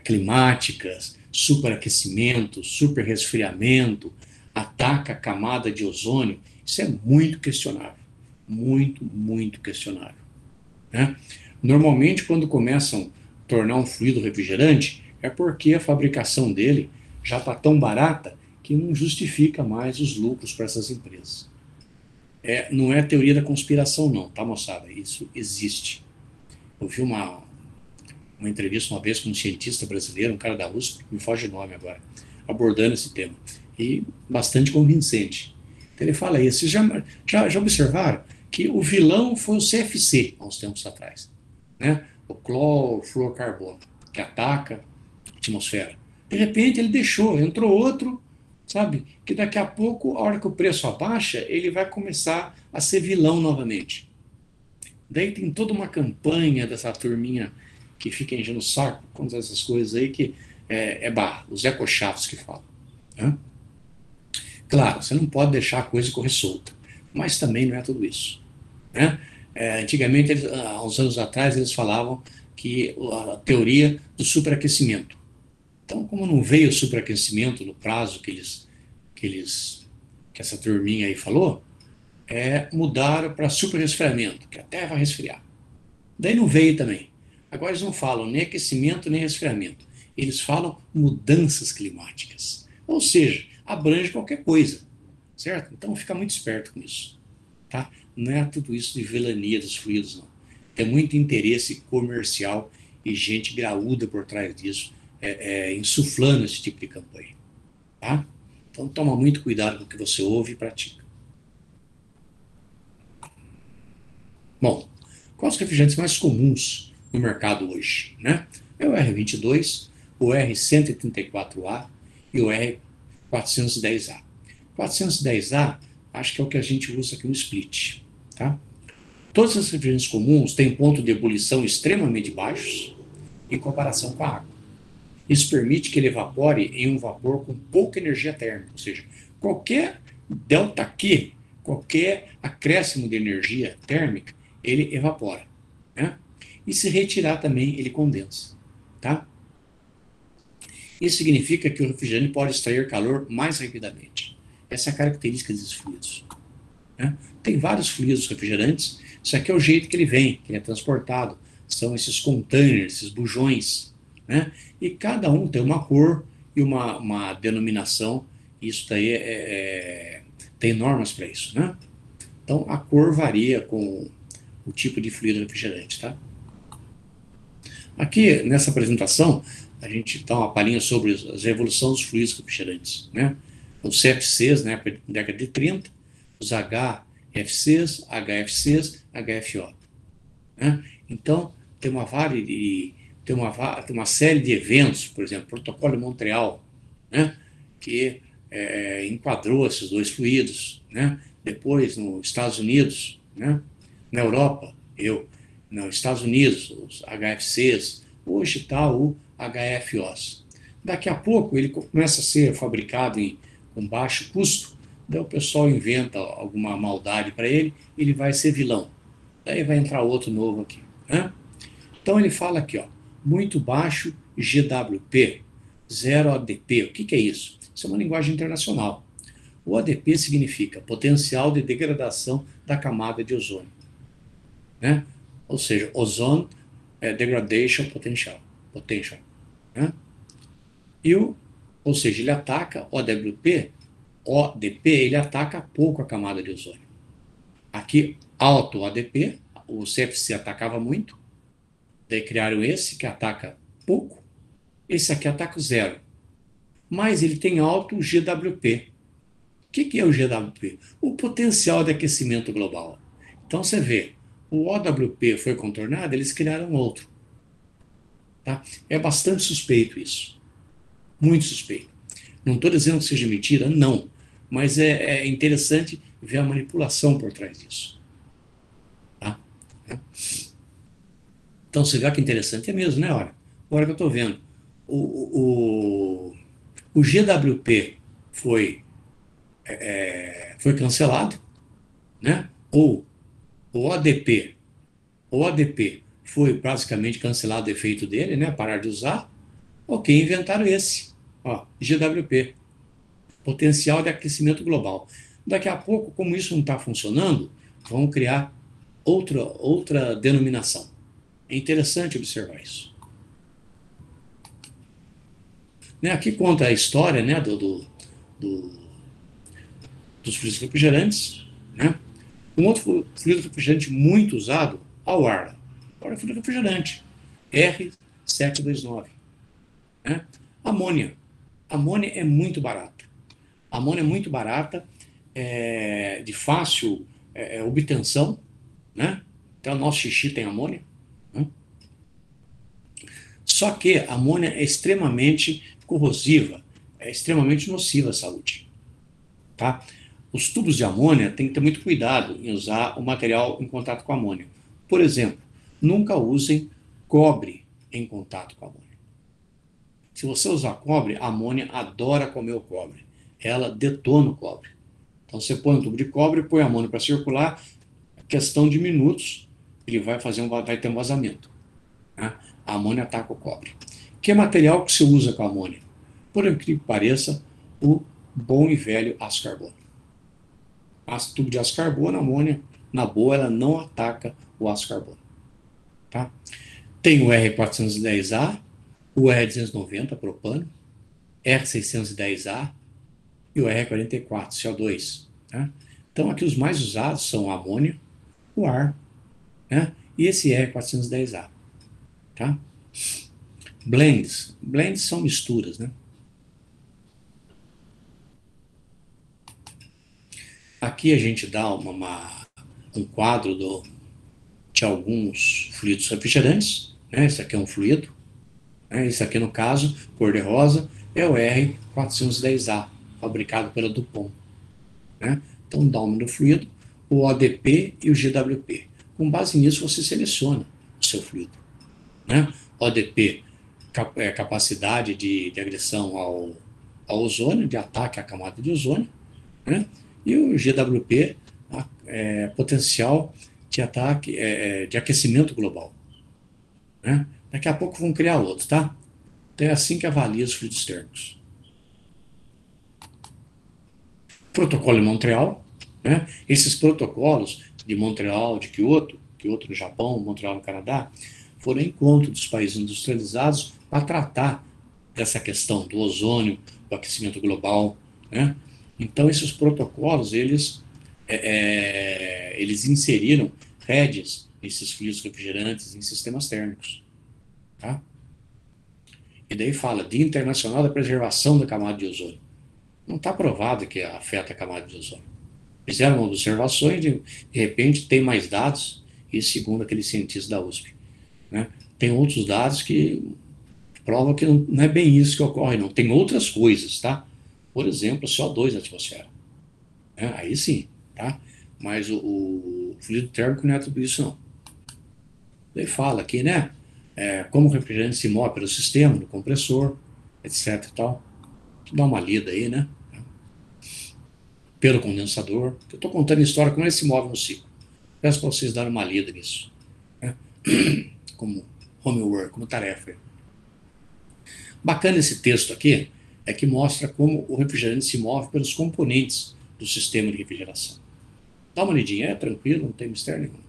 climáticas, superaquecimento, superresfriamento, ataca a camada de ozônio. Isso é muito questionável. Muito, muito questionável, né? Normalmente, quando começam a tornar um fluido refrigerante, é porque a fabricação dele já está tão barata que não justifica mais os lucros para essas empresas. Não é teoria da conspiração, não, tá, moçada? Isso existe. Eu vi uma entrevista uma vez com um cientista brasileiro, um cara da USP, me foge o nome agora, abordando esse tema. E bastante convincente. Então ele fala isso. Vocês já observaram que o vilão foi o CFC, há uns tempos atrás, né? O clorofluorcarbono, que ataca a atmosfera. De repente ele deixou, entrou outro, sabe? Que daqui a pouco, a hora que o preço abaixa, ele vai começar a ser vilão novamente. Daí tem toda uma campanha dessa turminha que fica enchendo o saco com essas coisas aí que é barra, os ecochatos que falam. Né? Claro, você não pode deixar a coisa correr solta, mas também não é tudo isso. Né? Antigamente, há uns anos atrás, eles falavam que a teoria do superaquecimento. Então, como não veio o superaquecimento no prazo que essa turminha aí falou, mudaram para superresfriamento, que a Terra vai resfriar. Daí não veio também. Agora eles não falam nem aquecimento nem resfriamento. Eles falam mudanças climáticas. Ou seja, abrange qualquer coisa, certo? Então fica muito esperto com isso, tá? Não é tudo isso de velania dos fluidos, não. Tem muito interesse comercial e gente graúda por trás disso, insuflando esse tipo de campanha, tá? Então toma muito cuidado com o que você ouve e pratica. Bom, quais os refrigerantes mais comuns no mercado hoje, né? É o R22, o R134A e o R410A. 410A, acho que é o que a gente usa aqui no split, tá? Todos os refrigerantes comuns têm ponto de ebulição extremamente baixos em comparação com a água. Isso permite que ele evapore em um vapor com pouca energia térmica, ou seja, qualquer ΔQ, qualquer acréscimo de energia térmica, ele evapora, né? E se retirar também, ele condensa, tá? Isso significa que o refrigerante pode extrair calor mais rapidamente. Essa é a característica desses fluidos, né? Tem vários fluidos refrigerantes, isso aqui é o jeito que ele vem, que ele é transportado. São esses containers, esses bujões, né? E cada um tem uma cor e uma denominação. Isso daí tem normas para isso, né? Então, a cor varia com o tipo de fluido refrigerante, tá? Aqui, nessa apresentação, a gente dá uma palhinha sobre as evoluções dos fluidos refrigerantes, né? Os CFCs, né, na década de 30, os HFCs, HFCs, HFO, né? Então, tem uma série de eventos, por exemplo, o Protocolo de Montreal, né, que enquadrou esses dois fluidos, né? Depois, nos Estados Unidos, né? Na Europa, nos Estados Unidos, os HFCs, hoje está o HFOs. Daqui a pouco ele começa a ser fabricado com baixo custo, daí o pessoal inventa alguma maldade para ele, ele vai ser vilão. Daí vai entrar outro novo aqui, né? Então ele fala aqui, ó, muito baixo GWP, 0 ADP. O que é isso? Isso é uma linguagem internacional. O ADP significa potencial de degradação da camada de ozônio, né? Ou seja, ozone degradation potential, né? Ou seja, ele ataca ODP, ele ataca pouco a camada de ozônio. Aqui, alto ADP, o CFC atacava muito, daí criaram esse que ataca pouco, esse aqui ataca zero, mas ele tem alto GWP. O que é o GWP? O potencial de aquecimento global. Então você vê, o OWP foi contornado, eles criaram outro. Tá? É bastante suspeito isso. Muito suspeito. Não estou dizendo que seja mentira, não. Mas é interessante ver a manipulação por trás disso. Tá? Então você vê que interessante é mesmo, né? Olha, agora que eu estou vendo. O GWP foi cancelado, né? Ou o ODP foi basicamente cancelado o efeito dele, né? Parar de usar. Ok, inventaram esse, ó, GWP, potencial de aquecimento global. Daqui a pouco, como isso não está funcionando, vão criar outra denominação. É interessante observar isso. Né? Aqui conta a história, né, dos fluidos refrigerantes, né? Um outro fluido refrigerante muito usado, a Arla. Agora é fluido refrigerante, R729. Né? Amônia. Amônia é muito barata. Amônia é muito barata, de fácil obtenção, né? Então, o nosso xixi tem amônia. Né? Só que a amônia é extremamente corrosiva, é extremamente nociva à saúde. Tá? Os tubos de amônia tem que ter muito cuidado em usar o material em contato com a amônia. Por exemplo, nunca usem cobre em contato com a amônia. Se você usar cobre, a amônia adora comer o cobre. Ela detona o cobre. Então você põe um tubo de cobre, põe a amônia para circular, questão de minutos, ele vai ter um vazamento. Né? A amônia ataca o cobre. Que material que se usa com a amônia? Por incrível que pareça, o bom e velho aço carbono. Tubo de aço carbono, a amônia, na boa, ela não ataca o aço carbono. Tá? Tem o R410A, o R290, propano, R610A e o R44, CO2. Tá? Então, aqui os mais usados são a amônia, o ar, né? E esse R410A. Tá? Blends. Blends são misturas, né? Aqui a gente dá um quadro de alguns fluidos refrigerantes, né? Esse aqui é um fluido, né? Esse aqui, no caso, cor-de-rosa, é o R410A, fabricado pela DuPont. Né? Então, dá o nome do fluido, o ODP e o GWP. Com base nisso, você seleciona o seu fluido. Né? ODP, capacidade de agressão ao ozônio, de ataque à camada de ozônio, né? E o GWP, potencial de ataque, de aquecimento global. Né? Daqui a pouco vão criar outros, tá? Então é assim que avalia os fluidos térmicos. Protocolo de Montreal, né? Esses protocolos de Montreal, de Kyoto no Japão, Montreal no Canadá, foram encontro dos países industrializados para tratar dessa questão do ozônio, do aquecimento global, né? Então, esses protocolos, eles inseriram redes nesses fluidos refrigerantes em sistemas térmicos. Tá? E daí fala, Dia Internacional da Preservação da Camada de Ozônio. Não está provado que afeta a camada de ozônio. Fizeram observações, de repente tem mais dados, e segundo aquele cientista da USP. Né? Tem outros dados que provam que não é bem isso que ocorre, não. Tem outras coisas, tá? Por exemplo, CO2 na atmosfera. Aí sim, tá? Mas o fluido térmico não é tudo isso, não. Daí fala aqui, né? Como o refrigerante se move pelo sistema, no compressor, etc e tal. Dá uma lida aí, né? Pelo condensador. Eu estou contando a história como ele se move no ciclo. Peço para vocês darem uma lida nisso. Né? Como homework, como tarefa. Bacana esse texto aqui, é que mostra como o refrigerante se move pelos componentes do sistema de refrigeração. Dá uma lidinha, é tranquilo, não tem mistério nenhum.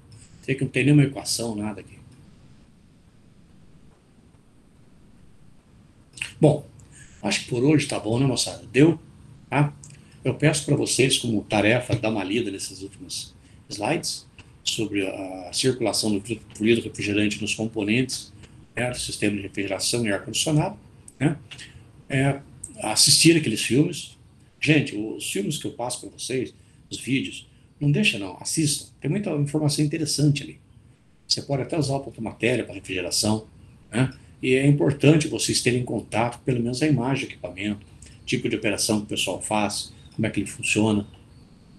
Sei que não tem nenhuma equação, nada aqui. Bom, acho que por hoje tá bom, né, moçada? Deu? Tá? Eu peço para vocês, como tarefa, dar uma lida nesses últimos slides sobre a circulação do fluido refrigerante nos componentes, do sistema de refrigeração e ar-condicionado, né? Assistir aqueles filmes. Gente, os filmes que eu passo para vocês, os vídeos, não deixa não, assistam. Tem muita informação interessante ali. Você pode até usar para matéria, para refrigeração, né? E é importante vocês terem contato, pelo menos a imagem do equipamento, tipo de operação que o pessoal faz, como é que ele funciona.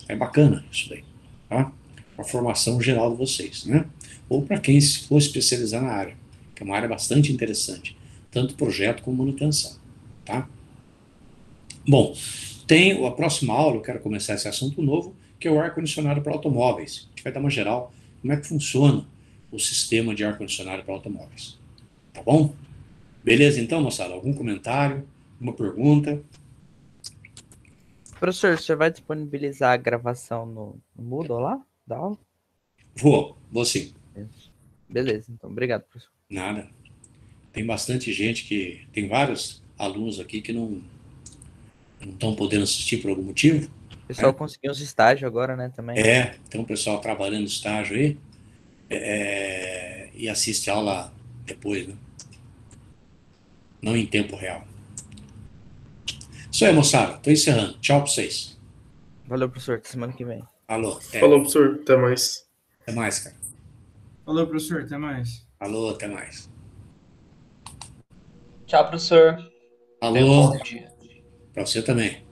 É bacana isso daí, tá? A formação geral de vocês, né? Ou para quem se for especializar na área, que é uma área bastante interessante, tanto projeto como manutenção, tá? Bom, tem a próxima aula, eu quero começar esse assunto novo, que é o ar-condicionado para automóveis. A gente vai dar uma geral, como é que funciona o sistema de ar-condicionado para automóveis. Tá bom? Beleza, então, moçada? Algum comentário? Uma pergunta? Professor, você vai disponibilizar a gravação no Moodle lá? Da aula? Vou sim. Beleza, então. Obrigado, professor. Nada. Tem bastante gente que... Tem vários alunos aqui que não estão podendo assistir por algum motivo. O pessoal conseguiu uns estágios agora, né, também. Tem um pessoal trabalhando no estágio aí. E assiste a aula depois, né? Não em tempo real. Isso aí, moçada. Tô encerrando. Tchau pra vocês. Valeu, professor. Até semana que vem. Alô. Falou, professor. Até mais. Até mais, cara. Falou, professor. Até mais. Alô, até mais. Tchau, professor. Alô. Tenha um bom dia. Pra você também.